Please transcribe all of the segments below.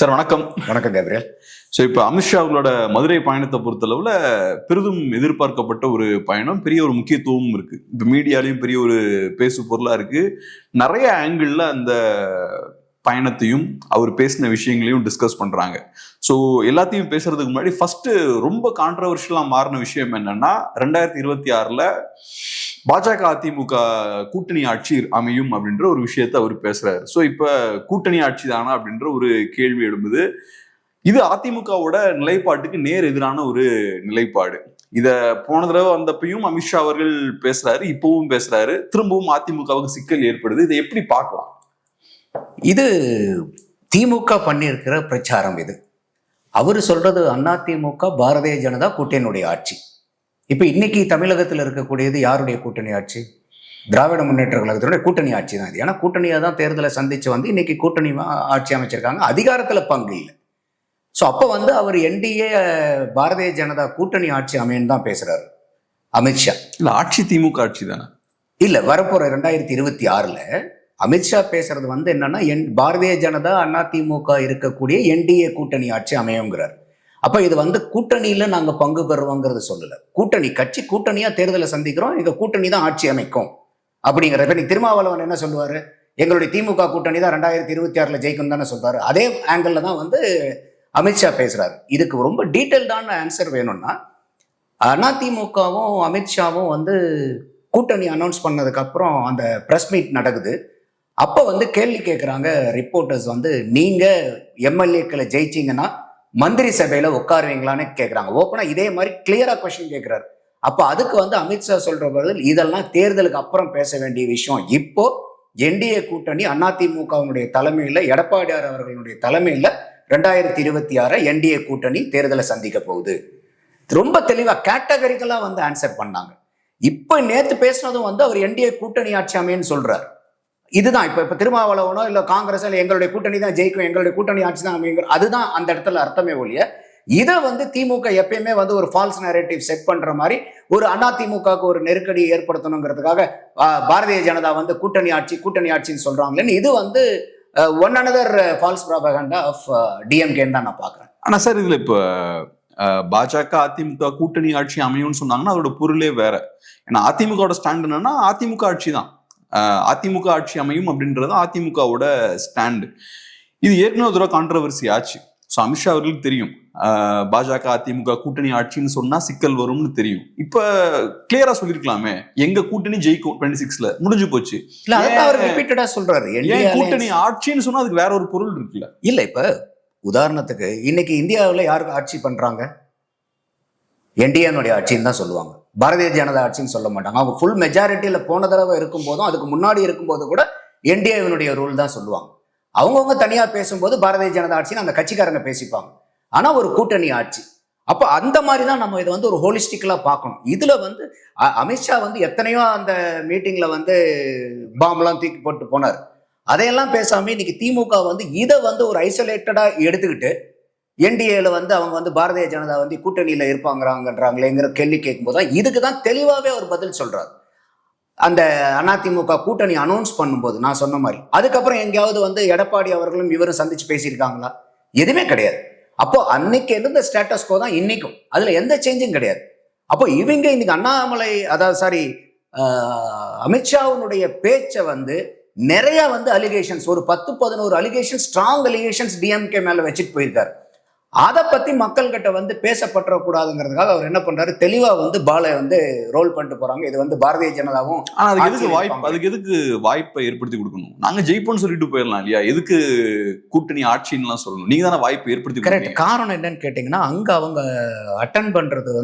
Sir வணக்கம். வணக்கம் Gabriel. So இப்போ அமித்ஷா அவர்களோட மதுரை பயணத்தை பொறுத்தளவுல பெரிதும் எதிர்பார்க்கப்பட்ட ஒரு பயணம், பெரிய ஒரு முக்கியத்துவமும் இருக்கு. இப்போ மீடியாலையும் பெரிய ஒரு பேசு பொருளா இருக்கு. நிறைய ஆங்கிள் அந்த பயணத்தையும் அவர் பேசின விஷயங்களையும் டிஸ்கஸ் பண்றாங்க. ஸோ எல்லாத்தையும் பேசுறதுக்கு முன்னாடி ஃபர்ஸ்ட் ரொம்ப கான்ட்ரவர்ஷியலா மாறின விஷயம் என்னன்னா, 2026 பாஜக அதிமுக கூட்டணி ஆட்சி அமையும் அப்படின்ற ஒரு விஷயத்த அவர் பேசுறாரு. ஸோ இப்ப கூட்டணி ஆட்சி தானா அப்படின்ற ஒரு கேள்வி எழும்புது. இது அதிமுகவோட நிலைப்பாட்டுக்கு நேர் எதிரான ஒரு நிலைப்பாடு. இத போன தடவை வந்தப்பையும் அமித்ஷா அவர்கள் பேசுறாரு, இப்பவும் பேசுறாரு. திரும்பவும் அதிமுகவுக்கு சிக்கல் ஏற்படுது. இதை எப்படி பார்க்கலாம்? இது திமுக பண்ணியிருக்கிற பிரச்சாரம். இது அவரு சொல்றது அதிமுக பாரதிய ஜனதா கூட்டணியுடைய ஆட்சி. இப்ப இன்னைக்கு தமிழகத்தில் இருக்கக்கூடியது யாருடைய கூட்டணி ஆட்சி? திராவிட முன்னேற்ற கழகத்தினுடைய கூட்டணி ஆட்சி தான் இது. ஏன்னா கூட்டணியா தான் தேர்தலை சந்திச்சு வந்து இன்னைக்கு கூட்டணி ஆட்சி அமைச்சிருக்காங்க. அதிகாரத்துல பங்கு இல்லை. ஸோ அப்போ அவர் என்டிஏ பாரதிய ஜனதா கூட்டணி ஆட்சி அமைன்னு தான் பேசுறாரு அமித்ஷா. இல்ல ஆட்சி திமுக ஆட்சி தானே? இல்ல, வரப்போற 2026 அமித்ஷா பேசுறது என்னன்னா, பாரதிய ஜனதா அதிமுக இருக்கக்கூடிய என்டிஏ கூட்டணி ஆட்சி அமையுங்கிறார். அப்ப இது கூட்டணியில நாங்க பங்கு பெறுவோங்கிறது சொல்லல. கூட்டணி கட்சி கூட்டணியா தேர்தலை சந்திக்கிறோம், இந்த கூட்டணி தான் ஆட்சி அமைக்கும் அப்படிங்கிற. இப்ப நீ திருமாவளவன் என்ன சொல்லுவாரு? எங்களுடைய திமுக கூட்டணி தான் 2026 ஜெயிக்கும் தானே சொல்றாரு. அதே ஆங்கிள் தான் அமித்ஷா பேசுறாரு. இதுக்கு ரொம்ப டீட்டெயில்டான ஆன்சர் வேணும்னா, அதிமுகவும் அமித்ஷாவும் கூட்டணி அனௌன்ஸ் பண்ணதுக்கு அப்புறம் அந்த பிரஸ் மீட் நடக்குது. அப்ப கேள்வி கேட்கிறாங்க ரிப்போர்ட்டர்ஸ், நீங்க எம்எல்ஏக்களை ஜெயிச்சிங்கன்னா மந்திரி சபையில உட்காருவீங்களான்னு கேட்கிறாங்க. ஓப்பனா இதே மாதிரி கிளியரா கொஸ்டின் கேட்கிறாரு. அப்ப அதுக்கு அமித்ஷா சொல்ற பதில், இதெல்லாம் தேர்தலுக்கு அப்புறம் பேச வேண்டிய விஷயம். இப்போ என்டிஏ கூட்டணி அதிமுகவினுடைய தலைமையில, எடப்பாடியார் அவர்களுடைய தலைமையில 2026 என்டிஏ கூட்டணி தேர்தலை சந்திக்க போகுது. ரொம்ப தெளிவா கேட்டகரிக்கலா ஆன்சர் பண்ணாங்க. இப்ப நேத்து பேசினதும் அவர் என்டிஏ கூட்டணி ஆட்சி அமைன்னு சொல்றாரு. இதுதான் இப்ப திருமாவளவனோ இல்ல காங்கிரஸ் எங்களுடைய கூட்டணி தான் ஜெயிக்கும், எங்களுடைய கூட்டணி ஆட்சி தான் அமைங்கிற, அதுதான் அந்த இடத்துல அர்த்தமே ஒழிய, இதை திமுக எப்பயுமே ஒரு ஃபால்ஸ் நரேட்டிவ் செட் பண்ற மாதிரி ஒரு அதிமுகவுக்கு ஒரு நெருக்கடி ஏற்படுத்தணுங்கிறதுக்காக பாரதிய ஜனதா கூட்டணி ஆட்சின்னு சொல்றாங்களேன்னு, இது one another false propaganda of டிஎம்கேன்னு தான் நான் பாக்குறேன். ஆனா சார், இதுல இப்ப பாஜக அதிமுக கூட்டணி ஆட்சி அமையும்னு சொன்னாங்கன்னா அதோட பொருளே வேற. ஏன்னா அதிமுகவோட ஸ்டாண்ட் என்னன்னா அதிமுக ஆட்சி தான், அதிமுக ஆட்சி அமையும் அப்படின்றது அதிமுகவோட ஸ்டாண்டு. இது ஏற்கனவே ஒரு தடவை கான்ட்ரவர்சி ஆச்சு. ஸோ அமித்ஷா அவர்களுக்கு தெரியும் பாஜக அதிமுக கூட்டணி ஆட்சின்னு சொன்னா சிக்கல் வரும்னு தெரியும். இப்ப கிளியரா சொல்லிருக்கலாமே, எங்க கூட்டணி ஜெயிக்கும் 26ல, முடிஞ்சு போச்சு. சொல்றாரு கூட்டணி ஆட்சின்னு சொன்னா அதுக்கு வேற ஒரு பொருள் இருக்குல்ல. இல்ல, இப்ப உதாரணத்துக்கு இன்னைக்கு இந்தியாவில் யாருக்கு ஆட்சி பண்றாங்க? என்டிஏனுடைய ஆட்சின்னு தான் சொல்லுவாங்க, பாரதிய ஜனதா ஆட்சின்னு சொல்ல மாட்டாங்க. அவங்க ஃபுல் மெஜாரிட்டியில போன தடவை இருக்கும் போதும் அதுக்கு முன்னாடி இருக்கும்போது கூட என்டிஏவினுடைய ரூல் தான் சொல்லுவாங்க. அவங்கவுங்க தனியா பேசும்போது பாரதிய ஜனதா ஆட்சின்னு அந்த கட்சிக்காரங்க பேசிப்பாங்க. ஆனா ஒரு கூட்டணி ஆட்சி, அப்ப அந்த மாதிரி தான் நம்ம இதை ஒரு ஹோலிஸ்டிக்கலா பார்க்கணும். இதுல அமித்ஷா எத்தனையோ அந்த மீட்டிங்ல பாம்பெல்லாம் தூக்கி போட்டு போனார். அதையெல்லாம் பேசாம இன்னைக்கு திமுக இதை ஒரு ஐசோலேட்டடா எடுத்துக்கிட்டு என்டிஏல அவங்க பாரதிய ஜனதா கூட்டணியில இருப்பாங்கிறாங்களேங்கிற கேள்வி கேட்கும்போது தான் இதுக்கு தான் தெளிவாவே அவர் பதில் சொல்றாரு. அந்த அதிமுக கூட்டணி அனௌன்ஸ் பண்ணும்போது நான் சொன்ன மாதிரி, அதுக்கப்புறம் எங்கேயாவது எடப்பாடி அவர்களும் இவரும் சந்திச்சு பேசியிருக்காங்களா? எதுவுமே கிடையாது. அப்போ அன்னைக்கு இருந்த ஸ்டேட்டஸ் கோ தான் இன்னைக்கும், அதுல எந்த சேஞ்சும் கிடையாது. அப்போ இவங்க இன்னைக்கு அமித்ஷாவுடைய பேச்சை நிறைய அலிகேஷன்ஸ், ஒரு 10-11 அலிகேஷன், ஸ்ட்ராங் அலிகேஷன்ஸ் டிஎம்கே மேல வச்சுட்டு போயிருக்காரு. அதை பத்தி மக்கள் கிட்ட பேசப்பட்டுற கூடாதுங்கிறதுக்காக அவர் என்ன பண்றாரு, தெளிவா பாலை ரோல் பண்ணிட்டு போறாங்க. இது பாரதிய ஜனதாவும் அதுக்கு எதுக்கு வாய்ப்பை ஏற்படுத்தி கொடுக்கணும்? நாங்க ஜெயிப்போம்னு சொல்லிட்டு போயிடலாம் இல்லையா? எதுக்கு கூட்டணி ஆட்சின்னு சொல்லணும்? நீங்க தானே வாய்ப்பை ஏற்படுத்தி. கரெக்ட். காரணம் என்னன்னு கேட்டீங்கன்னா, அங்க அவங்க அட்டன் பண்றது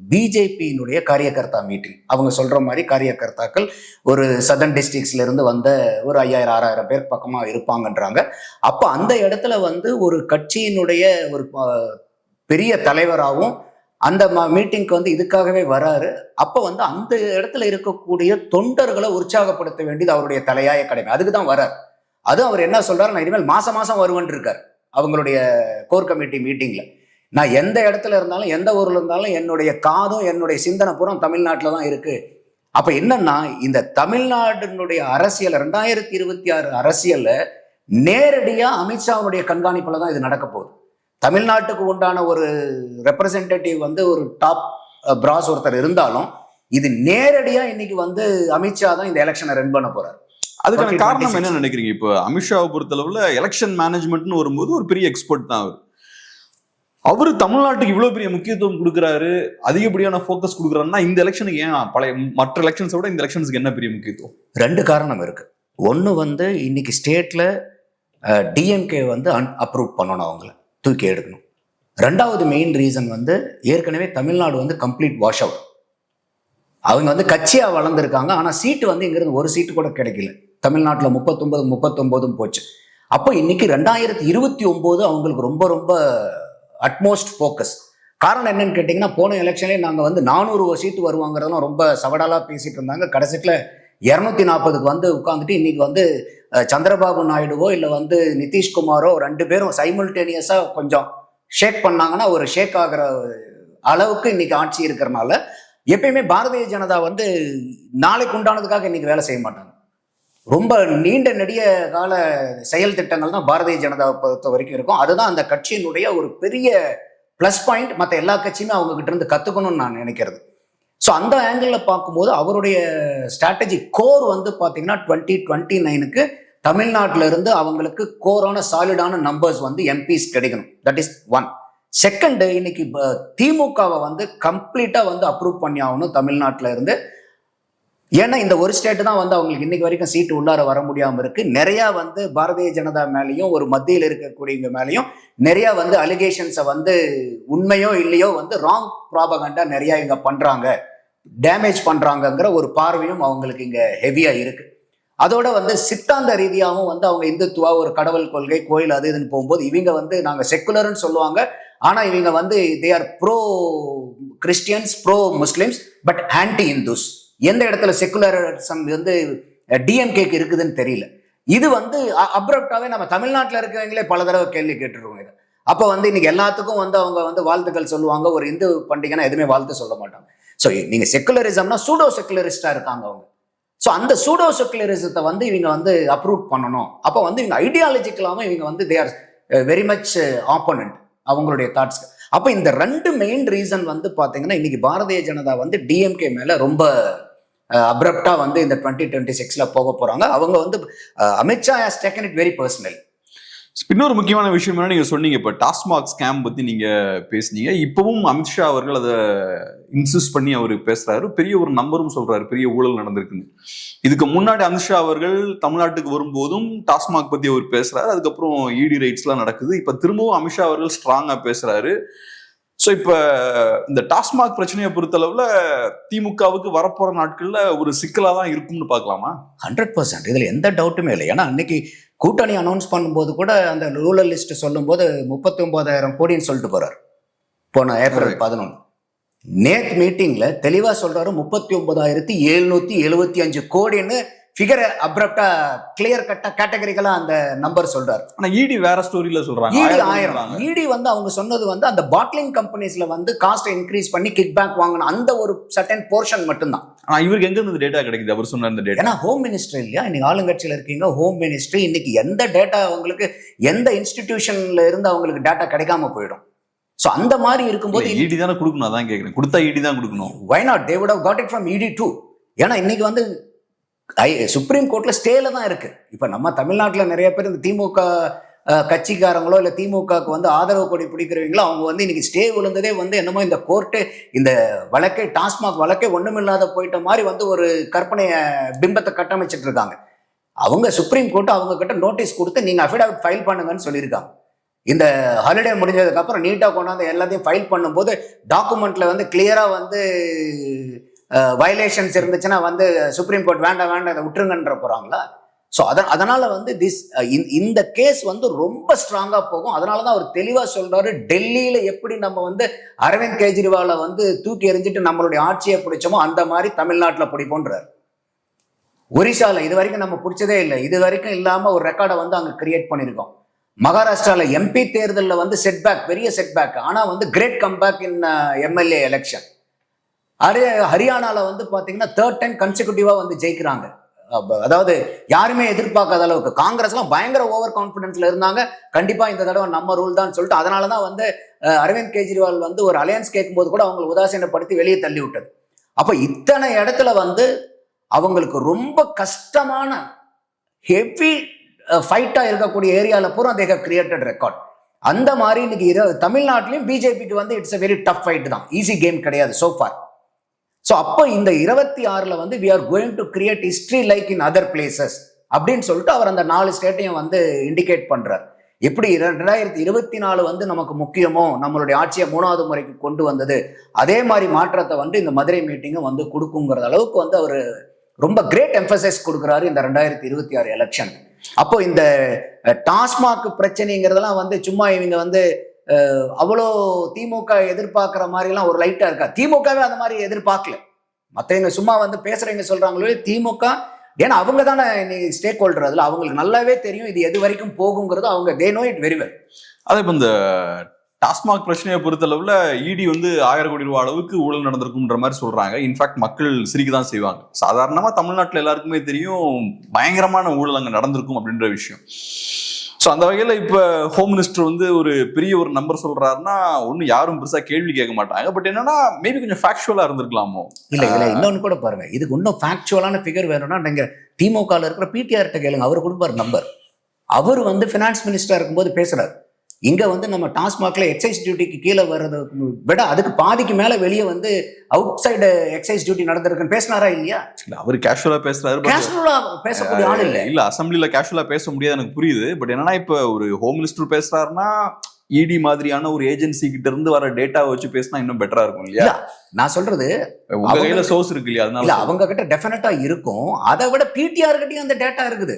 பிஜேபியினுடைய காரியகர்த்தா மீட்டிங். அவங்க சொல்ற மாதிரி காரியகர்த்தாக்கள் ஒரு சதர்ன் டிஸ்ட்ரிக்ட்ஸ்ல இருந்து வந்த ஒரு 5000-6000 பேர் பக்கமா இருப்பாங்கன்றாங்க. அப்ப அந்த இடத்துல ஒரு கட்சியினுடைய ஒரு பெரிய தலைவராகவும் அந்த மீட்டிங்க்கு இதுக்காகவே வராரு. அப்ப அந்த இடத்துல இருக்கக்கூடிய தொண்டர்களை உற்சாகப்படுத்த வேண்டியது அவருடைய தலையாய கடமை. அதுக்கு தான் வரார். அதுவும் அவர் என்ன சொல்றாரு, நான் இனிமேல் மாசம் வருவேன் இருக்கார் அவங்களுடைய கோர் கமிட்டி மீட்டிங்ல. நான் எந்த இடத்துல இருந்தாலும், எந்த ஊர்ல இருந்தாலும், என்னுடைய காதும் என்னுடைய சிந்தனை பூரா தமிழ்நாட்டில் தான் இருக்கு. அப்ப என்னன்னா, இந்த தமிழ்நாட்டினுடைய அரசியல் 2026 அரசியல்ல நேரடியா அமித்ஷாவுடைய கண்காணிப்புல தான் இது நடக்க போகுது. தமிழ்நாட்டுக்கு உண்டான ஒரு ரெப்ரசன்டேட்டிவ் வந்து ஒரு டாப் பிராஸ் ஒருத்தர் இருந்தாலும் இது நேரடியா இன்னைக்கு வந்து அமித்ஷா தான் இந்த எலெக்ஷனை ரன் பண்ண போறாரு. அதுக்கான காரணம் என்ன நினைக்கிறீங்க? இப்போ அமித்ஷாவை பொறுத்தளவுல எலெக்ஷன் மேனேஜ்மெண்ட்னு வரும்போது ஒரு பெரிய எக்ஸ்பர்ட் தான் அவரு தமிழ்நாட்டுக்கு இவ்வளவு பெரிய முக்கியத்துவம் கொடுக்குறாரு, அதிகப்படியான ஃபோக்கஸ் கொடுக்குறாருன்னா இந்த எலெக்ஷனுக்கு ஏன் பழைய மற்ற எலெக்ஷன்ஸை விட இந்த எலெக்ஷன்ஸ்க்கு என்ன பெரிய முக்கியத்துவம்? 2 காரணம் இருக்கு. ஒன்று வந்து இன்னைக்கு ஸ்டேட்ல டிஎம்கே வந்து அப்ரூவ் பண்ணணும், அவங்கள தூக்கி எடுக்கணும். 2வது மெயின் ரீசன் வந்து ஏற்கனவே தமிழ்நாடு வந்து கம்ப்ளீட் வாஷ் அவுட். அவங்க வந்து கட்சியா வளர்ந்துருக்காங்க, ஆனா சீட்டு வந்து இங்கிருந்து ஒரு சீட்டு கூட கிடைக்கல. தமிழ்நாட்டில் 39 போச்சு. அப்போ இன்னைக்கு 2029 அவங்களுக்கு ரொம்ப ரொம்ப அட்மோஸ்ட் ஃபோக்கஸ். காரணம் என்னன்னு கேட்டிங்கன்னா, போன எலெக்ஷன்லேயே நாங்கள் வந்து 400 சீட்டு வருவாங்கிறதெல்லாம் ரொம்ப சவடாலாக பேசிட்டு இருந்தாங்க. கடைசியில் 240க்கு வந்து உட்காந்துட்டு இன்னைக்கு வந்து சந்திரபாபு நாயுடுவோ இல்லை வந்து நிதிஷ்குமாரோ 2 பேரும் சைமல்டேனியஸாக கொஞ்சம் ஷேக் பண்ணாங்கன்னா ஒரு ஷேக் ஆகிற அளவுக்கு இன்னைக்கு ஆட்சி இருக்கிறனால எப்பயுமே பாரதிய ஜனதா வந்து நாளைக்கு உண்டானதுக்காக இன்னைக்கு வேலை செய்ய மாட்டாங்க. ரொம்ப நீண்ட நெடிய கால செயல் திட்டங்கள் தான் பாரதிய ஜனதாவை பொறுத்த வரைக்கும் இருக்கும். அதுதான் அந்த கட்சியினுடைய ஒரு பெரிய பிளஸ் பாயிண்ட். மற்ற எல்லா கட்சியுமே அவங்க கிட்ட இருந்து கத்துக்கணும்னு நான் நினைக்கிறது. ஸோ அந்த ஆங்கிள் பார்க்கும்போது அவருடைய ஸ்ட்ராட்டஜி கோர் வந்து பார்த்தீங்கன்னா 2029க்கு தமிழ்நாட்டில இருந்து அவங்களுக்கு கோரான சாலிடான நம்பர்ஸ் வந்து எம்பிஸ் கிடைக்கணும். That is 1. செகண்ட், இன்னைக்கு திமுகவை வந்து கம்ப்ளீட்டா வந்து அப்ரூவ் பண்ணி ஆகணும் தமிழ்நாட்டில இருந்து. ஏன்னா இந்த ஒரு ஸ்டேட் தான் வந்து அவங்களுக்கு இன்னைக்கு வரைக்கும் சீட்டு உள்ளார வர முடியாமல் இருக்கு. நிறைய வந்து பாரதிய ஜனதா மேலேயும் ஒரு மத்தியில் இருக்கக்கூடியவங்க மேலேயும் நிறைய வந்து அலிகேஷன்ஸை வந்து உண்மையோ இல்லையோ வந்து ராங் ப்ராபகண்டா நிறைய இங்க பண்றாங்க, டேமேஜ் பண்றாங்கங்கிற ஒரு பார்வையும் அவங்களுக்கு இங்க ஹெவியா இருக்கு. அதோட வந்து சித்தாந்த ரீதியாகவும் வந்து அவங்க இந்துத்துவா ஒரு கடவுள் கொள்கை கோயில் அது இதுன்னு போகும்போது இவங்க வந்து நாங்க செக்குலர்னு சொல்லுவாங்க, ஆனா இவங்க வந்து they are pro Christians, pro Muslims, but anti Hindus. எந்த இடத்துல செக்குலரிசம் வந்து டிஎம்கேக்கு இருக்குதுன்னு தெரியல. இது வந்து அப்ரப்டாவே நம்ம தமிழ்நாட்டில் இருக்கிறவங்களே பல தடவை கேள்வி கேட்டுருவோம். இது அப்போ வந்து இன்னைக்கு எல்லாத்துக்கும் வந்து அவங்க வந்து வாழ்த்துக்கள் சொல்லுவாங்க. ஒரு இந்து பண்டிகைனா எதுவுமே வாழ்த்து சொல்ல மாட்டாங்க. ஸோ நீங்க செக்குலரிசம்னா சூடோ செக்குலரிஸ்டா இருக்காங்க அவங்க. ஸோ அந்த சூடோ செக்குலரிசத்தை வந்து இவங்க வந்து அப்ரூவ் பண்ணணும். அப்போ வந்து இவங்க ஐடியாலஜிக்கலாகவும் இவங்க வந்து they are very much opponent அவங்களுடைய தாட்ஸ். அப்போ இந்த 2 மெயின் ரீசன் வந்து பார்த்தீங்கன்னா இன்னைக்கு பாரதிய ஜனதா வந்து டிஎம்கே மேல ரொம்ப அப்ரப்டா வந்து இந்த 2026ல போக போறாங்க. அவங்க வந்து Amit Shah has taken it very personal. இன்னொரு முக்கியமான விஷயம் என்ன நீங்க சொன்னீங்க, இப்ப டாஸ்மாக் ஸ்கேம் பத்தி நீங்க பேசுனீங்க. இப்பவும் அமித்ஷா அவர்கள் அதை இன்சிஸ்ட் பண்ணி அவர் பேசுறாரு, பெரிய ஒரு நம்பரும் சொல்றாரு, பெரிய ஊழல் நடந்திருக்குன்னு. இதுக்கு முன்னாடி அமித்ஷா அவர்கள் தமிழ்நாட்டுக்கு வரும்போதும் டாஸ்மாக் பத்தி அவர் பேசுறாரு. அதுக்கப்புறம் இடி ரைட்ஸ் எல்லாம் நடக்குது. இப்ப திரும்பவும் அமித்ஷா அவர்கள் ஸ்ட்ராங்கா பேசுறாரு. ஸோ இப்ப இந்த டாஸ்மாக் பிரச்சனையை பொறுத்தளவுல திமுகவுக்கு வரப்போற நாட்கள்ல ஒரு சிக்கலா தான் இருக்கும்னு பார்க்கலாமா? 100% இதுல எந்த டவுட்டுமே இல்லை. ஏன்னா அன்னைக்கு கூட்டணி அனௌன்ஸ் பண்ணும்போது கூட அந்த ரூரல் லிஸ்ட் சொல்லும் போது 39,000 கோடின்னு சொல்லிட்டு போறாரு போன ஏப்ரல் 11. நேத் மீட்டிங்ல தெளிவா சொல்றாரு 39,775 கோடின்னு ஃபிகரை அப்ரப்டா கிளியர் கட்டா கேட்டகரிக்கலா அந்த நம்பர் சொல்றாரு. ஆனா இடி வேற ஸ்டோரியில சொல்றாங்க. இடி வந்து அவங்க சொன்னது வந்து அந்த பாட்லிங் கம்பெனிஸ்ல வந்து காஸ்ட் இன்க்ரீஸ் பண்ணி கிக் பேக் வாங்கணும் அந்த ஒரு சர்டன் போர்ஷன் மட்டும்தான். ஆனா இவருக்கு எங்க இருந்து டேட்டா கிடைக்குது அவர் சொன்ன அந்த டேட்டா? ஏன்னா ஹோம் மினிஸ்ட்ரி இல்லையா, இன்னைக்கு ஆளுங்கட்சியில இருக்கீங்க, ஹோம் மினிஸ்ட்ரி. இன்னைக்கு எந்த டேட்டா அவங்களுக்கு எந்த இன்ஸ்டிடியூஷன்ல இருந்து அவங்களுக்கு டேட்டா கிடைக்காம போயிடும். சோ அந்த மாதிரி இருக்கும்போது இடி தானே கொடுக்கணும். அதான் கேட்கிறேன், கொடுத்தா இடி தான் கொடுக்கணும். why not they would have got it from ED too. ஏன்னா இன்னைக்கு வந்து சுப்ரீம் கோர்ட்ல ஸ்டேல தான் இருக்கு. இப்ப நம்ம தமிழ்நாட்டில் நிறைய பேர் இந்த திமுக கட்சிக்காரங்களோ இல்ல திமுகவுக்கு வந்து ஆதரவு கொடி பிடிக்கிறவங்களோ அவங்க வந்து இன்னைக்கு ஸ்டே விழுந்ததே வந்து என்னமோ இந்த கோர்ட்டு இந்த வழக்கை டாஸ்மாக் வழக்கை ஒண்ணுமில்லாத போயிட்ட மாதிரி வந்து ஒரு கற்பனைய பிம்பத்தை கட்டமைச்சிட்டு இருக்காங்க. அவங்க சுப்ரீம் கோர்ட் அவங்க கிட்ட நோட்டீஸ் கொடுத்து நீங்க அஃபிடவிட் ஃபைல் பண்ணுங்கன்னு சொல்லியிருக்காங்க. இந்த ஹாலிடே முடிஞ்சதுக்கு அப்புறம் நீட்டா கொண்டாந்து எல்லாத்தையும் ஃபைல் பண்ணும்போது டாக்குமெண்ட்ல வந்து கிளியரா வந்து வயலேஷன்ஸ் இருந்துச்சுன்னா வந்து சுப்ரீம் கோர்ட் வேண்டாம் இதை விட்டுருங்கன்ற போறாங்களா? ஸோ அதனால வந்து இந்த கேஸ் வந்து ரொம்ப ஸ்ட்ராங்கா போகும். அதனாலதான் அவர் தெளிவா சொல்றாரு, டெல்லியில எப்படி நம்ம வந்து அரவிந்த் கெஜ்ரிவாலை வந்து தூக்கி எறிஞ்சிட்டு நம்மளுடைய ஆட்சியை பிடிச்சோமோ அந்த மாதிரி தமிழ்நாட்டில் பிடிப்போன்றார். ஒரிசால இது வரைக்கும் நம்ம பிடிச்சதே இல்லை, இது வரைக்கும் இல்லாம ஒரு ரெக்கார்டை வந்து அங்க கிரியேட் பண்ணியிருக்கோம். மகாராஷ்டிரால எம்பி தேர்தலில் வந்து செட்பேக், பெரிய செட்பேக், ஆனா வந்து கிரேட் கம்பேக் இன் எம்எல்ஏ எலெக்ஷன். ஹரியானால வந்து பாத்தீங்கன்னா 3rd டைம் கன்சிக்யூட்டிவா வந்து ஜெயிக்கிறாங்க அதாவது யாருமே எதிர்பார்க்காத அளவுக்கு காங்கிரஸ்லாம் பயங்கர ஓவர் கான்பிடன்ஸ்ல இருந்தாங்க. கண்டிப்பா இந்த தடவை நம்ம ரூல் தான் சொல்லிட்டு அதனாலதான் வந்து அரவிந்த் கெஜ்ரிவால் வந்து ஒரு அலையன்ஸ் கேட்கும்போது கூட அவங்களை உதாசீனப்படுத்தி வெளியே தள்ளி விட்டது. அப்ப இத்தனை இடத்துல வந்து அவங்களுக்கு ரொம்ப கஷ்டமான ஹெவி ஃபைட்டா இருக்கக்கூடிய ஏரியால பூரா தே ஹவ் கிரியேட்டட் ரெக்கார்ட். அந்த மாதிரி இன்னைக்கு தமிழ்நாட்டிலையும் பிஜேபிக்கு வந்து it's a very tough fight தான், ஈஸி கேம் கிடையாது so far. ஸோ அப்போ இந்த 26ல வந்து we are going to create history like in other places அப்படின்னு சொல்லிட்டு அவர் அந்த 4 ஸ்டேட்டையும் வந்து இண்டிகேட் பண்றார். எப்படி 2024 வந்து நமக்கு முக்கியமோ, நம்மளுடைய ஆட்சியை 3வது முறைக்கு கொண்டு வந்தது, அதே மாதிரி மாற்றத்தை வந்து இந்த மதுரை மீட்டிங்கும் வந்து கொடுக்குங்கிற அளவுக்கு வந்து அவர் ரொம்ப கிரேட் எம்பசைஸ் கொடுக்குறாரு இந்த 2026 எலெக்ஷன். அப்போ இந்த டாஸ்மாக் பிரச்சனைங்கிறதெல்லாம் வந்து சும்மா இவங்க வந்து அவ்வளோ திமுக எதிர்பார்க்கிற மாதிரிலாம் ஒரு லைட்டா இருக்கா. திமுகவே அந்த மாதிரி எதிர்பார்க்கல. மற்றவங்க சும்மா வந்து பேசுறவங்க சொல்றாங்களே திமுக, ஏன்னா அவங்க தானே ஸ்டேக் ஹோல்டர், அதுல அவங்களுக்கு நல்லாவே தெரியும் இது எது வரைக்கும் போகுங்கிறது. அவங்க they know it very well. அதே இப்போ இந்த டாஸ்மாக் பிரச்சனையை பொறுத்தளவுல இடி வந்து 1000 கோடி ரூபாய் அளவுக்கு ஊழல் நடந்திருக்குன்ற மாதிரி சொல்றாங்க. இன்ஃபேக்ட் மக்கள் சிரிக்க தான் செய்வாங்க. சாதாரணமா தமிழ்நாட்டில் எல்லாருக்குமே தெரியும் பயங்கரமான ஊழல் அங்கே நடந்திருக்கும் அப்படின்ற விஷயம். ஸோ அந்த வகையில் இப்போ ஹோம் மினிஸ்டர் வந்து ஒரு பெரிய ஒரு நம்பர் சொல்றாருன்னா ஒன்றும் யாரும் பெருசா கேள்வி கேட்க மாட்டாங்க. பட் என்னன்னா மேபி கொஞ்சம் ஃபேக்சுவலா இருந்திருக்கலாமோ. இல்ல இன்னொன்னு கூட பாருங்க, இதுக்கு இன்னும் ஃபேக்சுவலான ஃபிகர் வேணும்னா நீங்க திமுகவில் இருக்கிற பிடிஆர்ட்ட கேளுங்க, அவர் கொடுப்பார் நம்பர். அவர் வந்து ஃபினான்ஸ் மினிஸ்டரா இருக்கும்போது பேசுறாரு, இங்க வந்து நம்ம டாஸ்மாக்ல எக்ஸைஸ் டியூட்டிக்கு கீழே வர்றது விட அதுக்கு பாதிக்கு மேல வெளியே வந்து அவுட் சைடு எக்ஸைஸ் டியூட்டி நடந்திருக்குன்னு பேசினாரா இல்லையா? அவர் கேஷுவலா பேசுறாரு. கேஷுவலா பேசக்கூடிய ஆள் இல்ல அசம்பிளில கேஷுவலா பேச முடியாது, எனக்கு புரியுது. பட் என்னன்னா இப்ப ஒரு ஹோம் மினிஸ்டர் பேசுறாருன்னா இடி மாதிரியான ஒரு ஏஜென்சி கிட்ட இருந்து வர டேட்டாவை வச்சு பேசினா இன்னும் பெட்டரா இருக்கும் இல்லையா? நான் சொல்றது உங்க கையில சோர்ஸ் இருக்கு இல்லையா? அதனால அவங்க கிட்ட டெஃபினட்டா இருக்கும். அதை விட பிடிஆர் கிட்டயும் அந்த டேட்டா இருக்குது.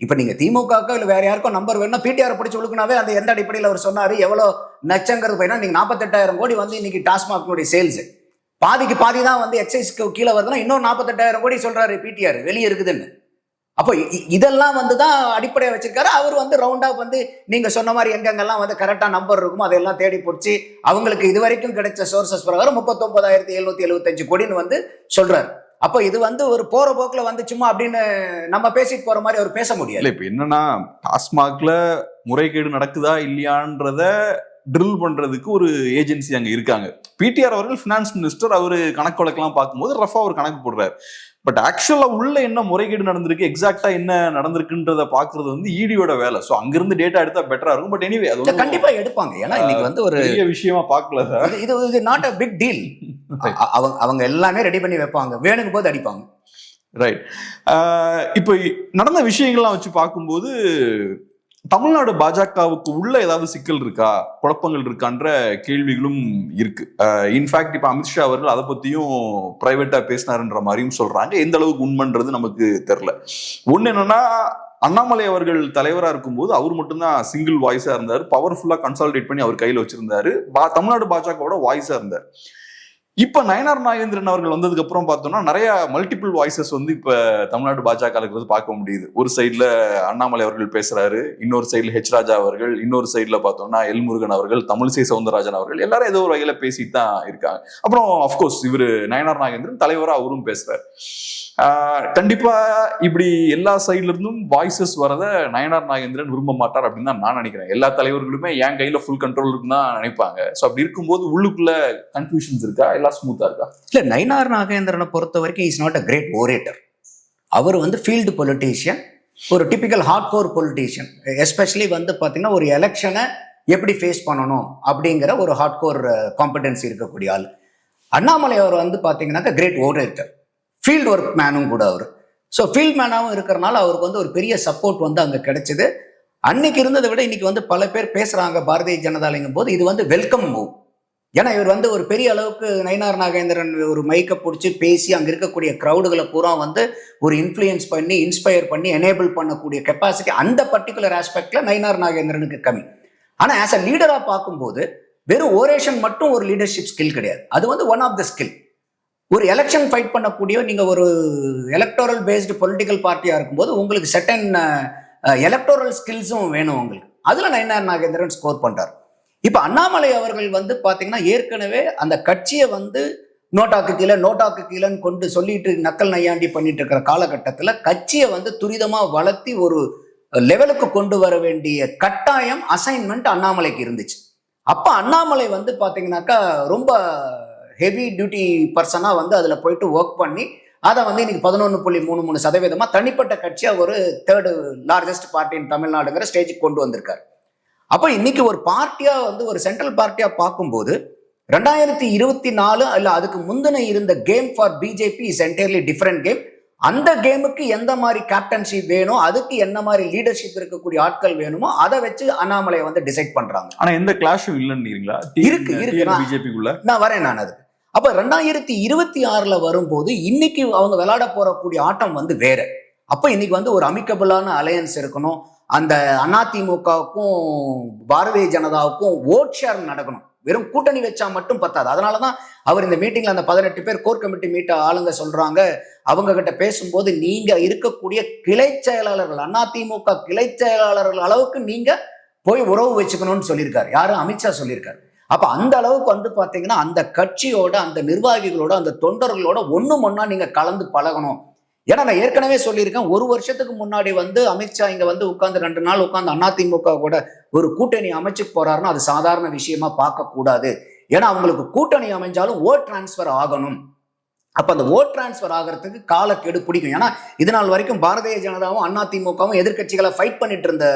இப்ப நீங்க திமுகக்கோ இல்ல வேற யாருக்கோ நம்பர் வேணும்னா பிடிஆர் படிச்சு ஒழுக்குனாவே அந்த எந்த அடிப்படையில் அவர் சொன்னாரு எவ்வளவு நச்சங்கிறது போயினா நீங்க 48,000 கோடி வந்து இன்னைக்கு டாஸ்மாக் சேல்ஸ் பாதிக்கு பாதி தான் வந்து எக்ஸைஸ்க்கு கீழே வருதுன்னா இன்னும் 48,000 கோடி சொல்றாரு பிடிஆர் வெளியே இருக்குதுன்னு. அப்போ இதெல்லாம் வந்து தான் அடிப்படையை வச்சிருக்காரு அவர் வந்து ரவுண்டா வந்து நீங்க சொன்ன மாதிரி எங்கெங்கெல்லாம் வந்து கரெக்டா நம்பர் இருக்குமோ அதெல்லாம் தேடி பிடிச்சி அவங்களுக்கு இது வரைக்கும் கிடைச்ச சோர்சஸ் பிரகாரம் 39,775 கோடின்னு வந்து சொல்றாரு. அப்போ இது வந்து ஒரு போற போக்குல வந்து சும்மா அப்படின்னு நம்ம பேசிட்டு போற மாதிரி அவர் பேச முடியாது. இப்ப என்னன்னா டாஸ்மாக்ல முறைகேடு நடக்குதா இல்லையான்றத ட்ரில் பண்றதுக்கு ஒரு ஏஜென்சி அங்க இருக்காங்க. பிடிஆர் அவர்கள் பினான்ஸ் மினிஸ்டர், அவரு கணக்கு வழக்கெல்லாம் பார்க்கும்போது ரஃபா ஒரு கணக்கு போடுறாரு. பட் ஆக்சுவலா உள்ள என்ன முறைகேடு நடந்திருக்கு, எக்ஸாக்டா என்ன நடந்திருக்குன்றத பாக்குறது வந்து இடியோட வேலை. சோ அங்கிருந்து டேட்டா எடுத்தா பெட்டரா இருக்கும். பட் எனிவே அது கண்டிப்பா எடுப்பாங்க. ஏன்னா இன்னைக்கு வந்து ஒரு பெரிய விஷயமா பார்க்கல சார். இது நாட் a பிக் டீல். அவங்க எல்லாமே ரெடி பண்ணி வைப்பாங்க, வேணுங்கும் போது அடிப்பாங்க. ரைட். இப்போ நடந்த விஷயங்கள்லாம் வச்சு பார்க்கும்போது தமிழ்நாடு பாஜகவுக்கு உள்ள ஏதாவது சிக்கல் இருக்கா, குழப்பங்கள் இருக்கான்ற கேள்விகளும் இருக்கு. இன்ஃபேக்ட் இப்ப அமித்ஷா அவர்கள் அதை பத்தியும் பிரைவேட்டா பேசினாருன்ற மாதிரியும் சொல்றாங்க. எந்த அளவுக்கு உண்மைன்றது நமக்கு தெரியல. ஒண்ணு என்னன்னா அண்ணாமலை அவர்கள் தலைவரா இருக்கும்போது அவர் மட்டும்தான் சிங்கிள் வாய்ஸா இருந்தாரு, பவர்ஃபுல்லா கன்சாலிடேட் பண்ணி அவர் கையில வச்சிருந்தாரு, தமிழ்நாடு பாஜகவோட வாய்ஸா இருந்தார். இப்ப நயனார் நாகேந்திரன் அவர்கள் வந்ததுக்கு அப்புறம் பார்த்தோம்னா நிறைய மல்டிபிள் வாய்ஸஸ் வந்து இப்ப தமிழ்நாடு பாஜக பார்க்க முடியுது. ஒரு சைட்ல அண்ணாமலை அவர்கள் பேசுறாரு, இன்னொரு சைட்ல ஹெச் ராஜா அவர்கள், இன்னொரு சைட்ல பார்த்தோம்னா எல் முருகன் அவர்கள், தமிழிசை சவுந்தரராஜன் அவர்கள், எல்லாரும் ஏதோ ஒரு வகையில பேசிட்டு தான் இருக்காங்க. அப்புறம் அப்கோர்ஸ் இவரு நயனார் நாகேந்திரன் தலைவரா அவரும் பேசுறாரு. கண்டிப்பா இப்படி எல்லா சைட்ல இருந்தும் வாய்ஸஸ் வரத நயனார் நாகேந்திரன் விரும்ப மாட்டார் அப்படின்னு தான் நான் நினைக்கிறேன். எல்லா தலைவர்களுமே என் கையில ஃபுல் கண்ட்ரோல் இருக்குன்னு தான் நினைப்பாங்க. ஸோ அப்படி இருக்கும்போது உள்ளுக்குள்ள கன்ஃபியூஷன்ஸ் இருக்கா, எல்லாம் ஸ்மூத்தா இருக்கா? இல்ல, நயனார் நாகேந்திரனை பொறுத்த வரைக்கும் இஸ் நாட் அ கிரேட் ஓரேட்டர். அவர் வந்து ஃபீல்டு பொலிட்டீஷியன், ஒரு typical hard core politician. Especially வந்து பார்த்தீங்கன்னா ஒரு எலெக்ஷனை எப்படி ஃபேஸ் பண்ணணும் அப்படிங்கிற ஒரு ஹார்ட் கோர் காம்படன்சி இருக்கக்கூடிய ஆள். அண்ணாமலை அவர் வந்து பார்த்தீங்கன்னாக்கா கிரேட் ஓரேட்டர், ஃபீல்டு ஒர்க் மேனும் கூட அவர். ஸோ ஃபீல்ட் மேனாகவும் இருக்கிறனால அவருக்கு வந்து ஒரு பெரிய சப்போர்ட் வந்து அங்கே கிடைச்சிது. அன்னைக்கு இருந்ததை விட இன்னைக்கு வந்து பல பேர் பேசுகிறாங்க பாரதிய ஜனதாலைங்கும் போது இது வந்து வெல்கம் மூவ். ஏன்னா இவர் வந்து ஒரு பெரிய அளவுக்கு நயனார் நாகேந்திரன் ஒரு மைக்கை பிடிச்சி பேசி அங்கே இருக்கக்கூடிய க்ரௌடுகளை பூரா வந்து ஒரு இன்ஃப்ளூயன்ஸ் பண்ணி இன்ஸ்பயர் பண்ணி எனேபிள் பண்ணக்கூடிய கெப்பாசிட்டி அந்த பர்டிகுலர் ஆஸ்பெக்ட்ல நயனார் நாகேந்திரனுக்கு கம்மி. ஆனால் ஆஸ் அ லீடராக பார்க்கும்போது வெறும் ஓரேஷன் மட்டும் ஒரு லீடர்ஷிப் ஸ்கில் கிடையாது, அது வந்து ஒன் ஆஃப் த ஸ்கில். ஒரு எலெக்ஷன் ஃபைட் பண்ணக்கூடிய நீங்க ஒரு எலக்டோரல் பேஸ்டு பொலிட்டிக்கல் பார்ட்டியா இருக்கும்போது உங்களுக்கு செட்டன் எலக்டோரல் ஸ்கில்ஸும் வேணும் உங்களுக்கு. அதுல நயனார் நாகேந்திரன் ஸ்கோர் பண்றார். இப்ப அண்ணாமலை அவர்கள் வந்து பாத்தீங்கன்னா ஏற்கனவே அந்த கட்சியை வந்து நோட்டாக்கு கீழன்னு கொண்டு சொல்லிட்டு நக்கல் நையாண்டி பண்ணிட்டு இருக்கிற காலகட்டத்துல கட்சியை வந்து துரிதமா வளர்த்தி ஒரு லெவலுக்கு கொண்டு வர வேண்டிய கட்டாயம் அசைன்மெண்ட் அண்ணாமலைக்கு இருந்துச்சு. அப்ப அண்ணாமலை வந்து பாத்தீங்கன்னாக்கா ரொம்ப ஹெவி டியூட்டி பர்சனா வந்து அதுல போயிட்டு ஒர்க் பண்ணி அதை வந்து இன்னைக்கு 11.33% தனிப்பட்ட கட்சியா ஒரு 3rd லார்ஜஸ்ட் பார்ட்டி இன் தமிழ்நாடுங்கிற ஸ்டேஜுக்கு கொண்டு வந்திருக்காரு. அப்போ இன்னைக்கு ஒரு பார்ட்டியா வந்து ஒரு சென்ட்ரல் பார்ட்டியா பார்க்கும்போது 2024 அல்ல அதுக்கு முந்தின இருந்த game for BJP is entirely different game. அந்த கேமுக்கு எந்த மாதிரி கேப்டன்ஷிப் வேணும், அதுக்கு என்ன மாதிரி லீடர்ஷிப் இருக்கக்கூடிய ஆட்கள் வேணுமோ அதை வச்சு அண்ணாமலையை வந்து டிசைட் பண்றாங்க. ஆனா எந்த கிளாஷும் இல்லைன்றீங்களா? இருக்கு பிஜேபிக்குள்ள நான் வரேன். நான் அதுக்கு அப்ப 2026 வரும்போது இன்னைக்கு அவங்க விளையாட போறக்கூடிய ஆட்டம் வந்து வேற. அப்ப இன்னைக்கு வந்து ஒரு அமிக்கபிளான அலையன்ஸ் இருக்கணும். அந்த அதிமுகவுக்கும் பாரதிய ஜனதாவுக்கும் ஓட் ஷேர் நடக்கணும். வெறும் கூட்டணி வச்சா மட்டும் பத்தாது. அதனாலதான் அவர் இந்த மீட்டிங்ல அந்த 18 பேர் கோர் கமிட்டி மீட்ட ஆளுங்க சொல்றாங்க, அவங்க கிட்ட பேசும்போது நீங்க இருக்கக்கூடிய கிளை செயலாளர்கள், அதிமுக கிளை செயலாளர்கள் அளவுக்கு நீங்க போய் உறவு வச்சுக்கணும்னு சொல்லியிருக்காரு. யாரும் அமித்ஷா சொல்லியிருக்காரு. அப்ப அந்த அளவுக்கு வந்து பாத்தீங்கன்னா அந்த கட்சியோட, அந்த நிர்வாகிகளோட, அந்த தொண்டர்களோட ஒண்ணா நீங்க கலந்து பழகணும். ஏன்னா நான் ஏற்கனவே சொல்லியிருக்கேன், ஒரு வருஷத்துக்கு முன்னாடி வந்து அமித்ஷா இங்க வந்து உட்கார்ந்து 2 நாள் உட்கார்ந்து அதிமுக கூட ஒரு கூட்டணி அமைச்சு போறாருன்னா அது சாதாரண விஷயமா பார்க்க கூடாது. ஏன்னா அவங்களுக்கு கூட்டணி அமைஞ்சாலும் ஓட் டிரான்ஸ்பர் ஆகணும். அப்ப அந்த ஓட் டிரான்ஸ்பர் ஆகிறதுக்கு காலக்கெடு பிடிக்கும். ஏன்னா இது நாள் வரைக்கும் பாரதிய ஜனதாவும் அதிமுகவும் எதிர்கட்சிகளை ஃபைட் பண்ணிட்டு இருந்த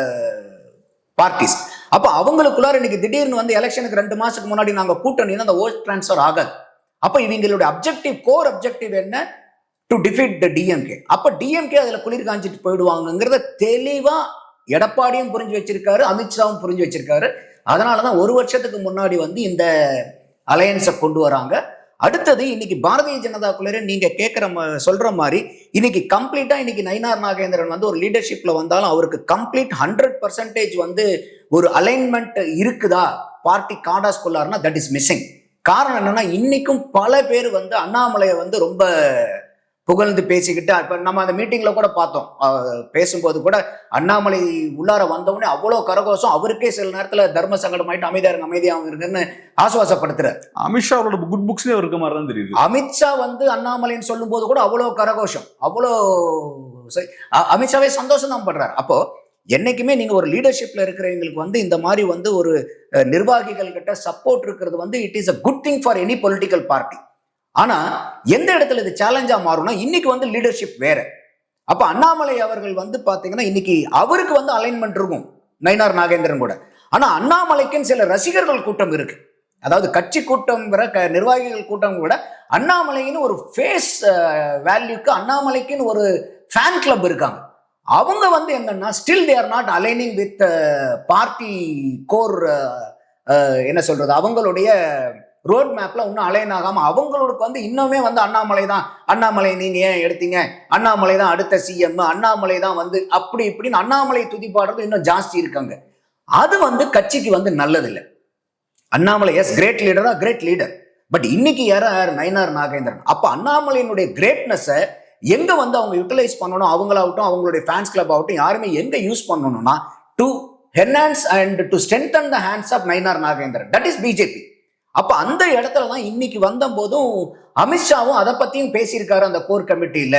பார்ட்டிஸ். அப்ப அவங்களுக்குள்ளார இன்னைக்கு திடீர்னு வந்து எலெக்ஷனுக்கு 2 மாசத்துக்கு முன்னாடி நாங்க கூட்டணி அந்த ஓட் டிரான்ஸ்பர் ஆகாது. அப்ப இவங்களுடைய அப்ஜெக்டிவ், கோர் அப்ஜெக்டிவ் என்ன? To defeat the DMK. அப்ப டிஎம்கே அதுல குளிர் காஞ்சிட்டு போயிடுவாங்கிறத தெளிவா எடப்பாடியும் புரிஞ்சு வச்சிருக்காரு, அமித்ஷாவும் புரிஞ்சு வச்சிருக்காரு. அதனாலதான் ஒரு வருஷத்துக்கு முன்னாடி வந்து இந்த அலையன்ஸை கொண்டு வராங்க. அடுத்தது இன்னைக்கு பாரதிய ஜனதாக்குள்ளே நீங்க சொல்ற மாதிரி இன்னைக்கு கம்ப்ளீட்டா இன்னைக்கு நயினார் நாகேந்திரன் வந்து ஒரு லீடர்ஷிப்ல வந்தாலும் அவருக்கு கம்ப்ளீட் 100% வந்து ஒரு அலைன்மெண்ட் இருக்குதா பார்ட்டி காடாஸ்குள்ளாருன்னா தட் இஸ் மிஸ்ஸிங். காரணம் என்னன்னா இன்னைக்கும் பல பேர் வந்து அண்ணாமலையை வந்து ரொம்ப புகழ்ந்து பேசிக்கிட்டு, இப்ப நம்ம அந்த மீட்டிங்ல கூட பார்த்தோம், பேசும்போது கூட அண்ணாமலை உள்ளார வந்தவுடனே அவ்வளவு கரகோஷம், அவருக்கே சில நேரத்துல தர்ம சங்கடம் ஆயிட்டு அமைதியாக இருக்குன்னு ஆசுவாசப்படுத்துறாரு. அமித்ஷா அவரோட குட் புக்ஸ்லயே இருக்க மாதிரி தான் தெரியுது. அமித்ஷா வந்து அண்ணாமலைன்னு சொல்லும் போது கூட அவ்வளவு கரகோஷம், அவ்வளோ அமித்ஷாவே சந்தோஷம் தான் பண்றாரு. அப்போ என்னைக்குமே நீங்க ஒரு லீடர்ஷிப்ல இருக்கிறவங்களுக்கு வந்து இந்த மாதிரி வந்து ஒரு நிர்வாகிகள் கிட்ட சப்போர்ட் இருக்கிறது வந்து it is a good thing for any political party. ஆனா எந்த இடத்துல இது சேலஞ்சா மாறும்னா இன்னைக்கு வந்து லீடர்ஷிப் வேற. அப்ப அண்ணாமலை அவர்கள் வந்து பாத்தீங்கன்னா இன்னைக்கு அவருக்கு வந்து அலைன்மெண்ட் இருக்கும் நயினார் நாகேந்திரன் கூட. ஆனா அண்ணாமலைக்குன்னு சில ரசிகர்கள் கூட்டம் இருக்கு. அதாவது கட்சி கூட்டம் விட நிர்வாகிகள் கூட்டம் விட அண்ணாமலைன்னு ஒரு ஃபேஸ் வேல்யூக்கு அண்ணாமலைக்குன்னு ஒரு ஃபேன் கிளப் இருக்காங்க. அவங்க வந்து என்னன்னா still they are not aligning with party core, என்ன சொல்றது, அவங்களுடைய ரோட் மேப்ல இன்னும் அலைன் ஆகாம அவங்களுக்கு வந்து இன்னுமே வந்து அண்ணாமலை நீங்க ஏன் எடுத்தீங்க, அண்ணாமலை தான் அடுத்த சிஎம், அண்ணாமலை தான் வந்து அப்படி இப்படின்னு அண்ணாமலை துதிப்பாடுறது இன்னும் ஜாஸ்தி இருக்காங்க. அது வந்து கட்சிக்கு வந்து நல்லதில்லை. அண்ணாமலை எஸ் கிரேட் லீடரா, கிரேட் லீடர். பட் இன்னைக்கு யார் நயினார் நாகேந்திரன். அப்ப அண்ணாமலையினுடைய கிரேட்னஸை எங்க வந்து அவங்க யூட்டிலைஸ் பண்ணணும், அவங்களாகட்டும் அவங்களுடைய ஃபேன்ஸ் கிளப் ஆகட்டும் யாருமே எங்க யூஸ் பண்ணணும்னா to enhance and to strengthen the hands of Nainar Nagendran, that is BJP. அப்ப அந்த இடத்துல தான் இன்னைக்கு வந்த போதும் அமித்ஷாவும் அதை பத்தியும் பேசியிருக்காரு அந்த கோர் கமிட்டியில.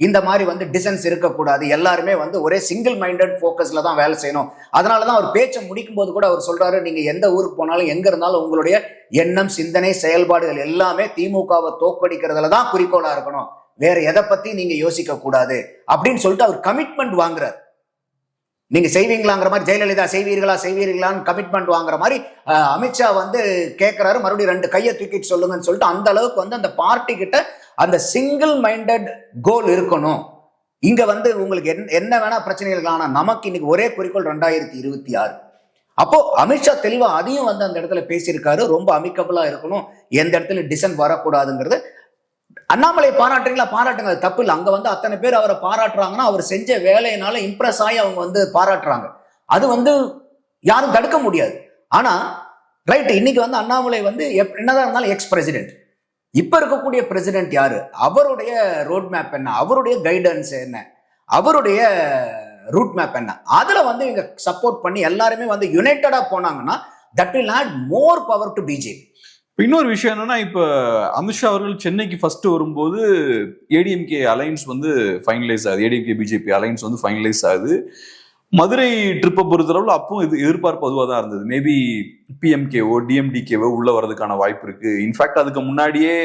இந்த மாதிரி வந்து டிசன்ஸ் இருக்கக்கூடாது, எல்லாருமே வந்து ஒரே சிங்கிள் மைண்டட் போக்கஸ்ல தான் வேலை செய்யணும். அதனாலதான் அவர் பேச்சை முடிக்கும் போது கூட அவர் சொல்றாரு, நீங்க எந்த ஊருக்கு போனாலும் எங்க இருந்தாலும் உங்களுடைய எண்ணம், சிந்தனை, செயல்பாடுகள் எல்லாமே திமுகவை தோற்கடிக்கிறதுல தான் குறிக்கோளா இருக்கணும், வேற எதை பத்தி நீங்க யோசிக்க கூடாது அப்படின்னு சொல்லிட்டு அவர் கமிட்மெண்ட் வாங்குறாரு. நீங்க செய்வீங்களாங்கிற மாதிரி, ஜெயலலிதா செய்வீர்களான்னு கமிட்மெண்ட் வாங்குற மாதிரி அமித்ஷா வந்து கேட்கிறாரு. மறுபடியும் 2 கையை தூக்கிட்டு சொல்லுங்கன்னு சொல்லிட்டு அந்த அளவுக்கு வந்து அந்த பார்ட்டி கிட்ட அந்த சிங்கிள் மைண்டட் கோல் இருக்கணும். இங்க வந்து உங்களுக்கு என்ன வேணா பிரச்சனைகள், ஆனா நமக்கு இன்னைக்கு ஒரே குறிக்கோள் 2026. அப்போ அமித்ஷா தெளிவா அதையும் வந்து அந்த இடத்துல பேசியிருக்காரு. ரொம்ப அமிக்கபிளா இருக்கணும், எந்த இடத்துல டிசன் வரக்கூடாதுங்கிறது. அண்ணாமலை பாராட்டுறீங்களா, பாராட்டுங்க, அது தப்பு இல்லை. அங்க வந்து அத்தனை பேர் அவரை பாராட்டுறாங்கன்னா அவர் செஞ்ச வேலையினால இம்ப்ரெஸ் ஆகி அவங்க வந்து பாராட்டுறாங்க. அது வந்து யாரும் தடுக்க முடியாது. ஆனா ரைட், இன்னைக்கு வந்து அண்ணாமலை வந்து என்னதான் இருந்தாலும் எக்ஸ் பிரசிடென்ட். இப்ப இருக்கக்கூடிய பிரசிடென்ட் யாரு, அவருடைய ரோட் மேப் என்ன, அவருடைய கைடன்ஸ் என்ன, அவருடைய ரூட் மேப் என்ன, அதுல வந்து இவங்க சப்போர்ட் பண்ணி எல்லாருமே வந்து யுனைட்டடா போனாங்கன்னா that will add more power to BJP. இன்னொரு விஷயம் என்னன்னா, இப்ப அமித்ஷா அவர்கள் சென்னைக்கு ஃபர்ஸ்ட் வரும்போது ஏடிஎம்கே அலைன்ஸ் வந்து ஃபைனலைஸ் ஆகுது. ஏடிஎம்கே பிஜேபி அலைன்ஸ் வந்து ஃபைனலைஸ் ஆகுது. மதுரை ட்ரிப்பை பொறுத்தளவுல அப்பவும் இது எதிர்பார்ப்பு அதுவாக தான் இருந்தது. மேபி பிஎம்கேவோ டிஎம்டிகேவோ உள்ள வர்றதுக்கான வாய்ப்பு இருக்கு. இன்ஃபேக்ட் அதுக்கு முன்னாடியே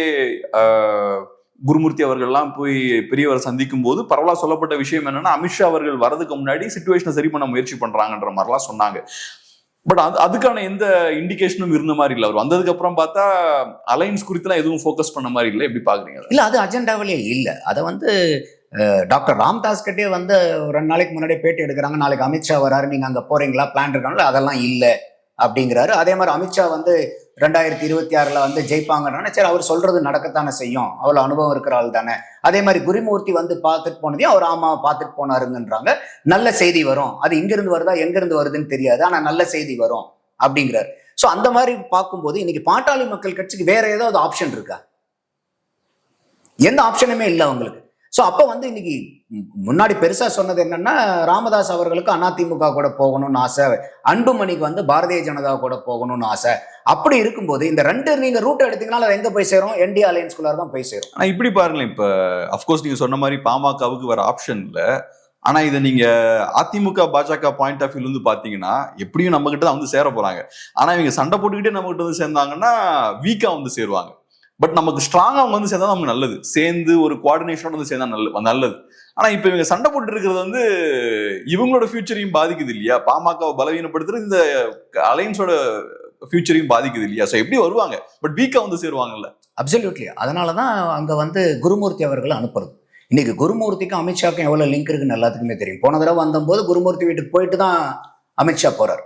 குருமூர்த்தி அவர்கள்லாம் போய் பெரியவரை சந்திக்கும் போது பரவலா சொல்லப்பட்ட விஷயம் என்னன்னா, அமித்ஷா அவர்கள் வரதுக்கு முன்னாடி சிச்சுவேஷனை சரி பண்ண முயற்சி பண்றாங்கன்ற மாதிரிலாம் சொன்னாங்க. பட் அதுக்கான எந்த இண்டிகேஷனும் இருந்த மாதிரி இல்லை. அவர் வந்ததுக்கு அப்புறம் பார்த்தா அலைன்ஸ் குறித்துலாம் எதுவும் ஃபோக்கஸ் பண்ண மாதிரி இல்லை. எப்படி பாக்குறீங்க? இல்ல, அது அஜெண்டாவிலே இல்லை. அதை வந்து டாக்டர் ராம்தாஸ் கிட்டே வந்து 2 நாளைக்கு முன்னாடியே பேட்டி எடுக்கிறாங்க. நாளைக்கு அமித்ஷா வராரு, நீங்க அங்க போறீங்களா, பிளான் இருக்காங்களா? அதெல்லாம் இல்லை அப்படிங்கிறாரு. அதே மாதிரி அமித்ஷா வந்து 2026 வந்து ஜெயிப்பாங்கன்னு, சரி அவர் சொல்றது நடக்கத்தானே செய்யும், அவ்வளவு அனுபவம் இருக்கிற ஆள் தானே. அதே மாதிரி குருமூர்த்தி வந்து பார்த்துட்டு போனதையும் அவர் ஆமா பார்த்துட்டு போனாருங்கன்றாங்க. நல்ல செய்தி வரும், அது இங்கிருந்து வருதா எங்கிருந்து வருதுன்னு தெரியாது, ஆனா நல்ல செய்தி வரும் அப்படிங்கிறாரு. ஸோ அந்த மாதிரி பார்க்கும்போது இன்னைக்கு பாட்டாளி மக்கள் கட்சிக்கு வேற ஏதாவது ஆப்ஷன் இருக்கா? எந்த ஆப்ஷனுமே இல்லை அவங்களுக்கு. ஸோ அப்போ வந்து இன்னைக்கு முன்னாடி பெருசா சொன்னது என்னன்னா, ராமதாஸ் அவர்களுக்கு அதிமுக கூட போகணும்னு ஆசை, அன்புமணிக்கு வந்து பாரதிய ஜனதா கூட போகணும்னு ஆசை. அப்படி இருக்கும்போது இந்த 2 நீங்க ரூட் எடுத்தீங்கன்னா எங்க போய் சேரும்? என்டிஏ அலையன்ஸ்குள்ளார தான் போய் சேரும். ஆனா இப்படி பாருங்களேன், இப்ப அப்கோர்ஸ் நீங்க சொன்ன மாதிரி பாமகவுக்கு வர ஆப்ஷன் இல்ல. ஆனா இதை நீங்க அதிமுக பாஜக பாயிண்ட் ஆஃப் வியூல இருந்து பாத்தீங்கன்னா, எப்படியும் நம்ம கிட்ட தான் வந்து சேர போறாங்க. ஆனா இவங்க சண்டை போட்டுக்கிட்டே நம்ம கிட்ட வந்து சேர்ந்தாங்கன்னா வீக்கா வந்து சேருவாங்க. பட் நமக்கு ஸ்ட்ராங்கா அவங்க வந்து சேர்ந்தா நமக்கு நல்லது. சேர்ந்து ஒரு கோஆர்டினேஷனோட வந்து சேர்ந்தா நல்லது. ஆனா இப்ப இவங்க சண்டை போட்டு இருக்கிறது வந்து இவங்களோட ஃபியூச்சரையும் பாதிக்குது இல்லையா? பாமகவை பலவீனப்படுத்துறது இந்த அலைன்ஸோட ஃபியூச்சரையும் பாதிக்குது இல்லையா? ஸோ எப்படி வருவாங்க? பட் வீக்கா வந்து சேருவாங்கல்ல. அப்சல்யூட்லி. அதனாலதான் அங்க வந்து குருமூர்த்தி அவர்களை அனுப்புறது. இன்னைக்கு குருமூர்த்திக்கும் அமித்ஷாக்கும் எவ்வளவு லிங்க் இருக்குன்னு எல்லாத்துக்குமே தெரியும். போன தடவை வந்தபோது குருமூர்த்தி வீட்டுக்கு போயிட்டு தான் அமித்ஷா போறாரு.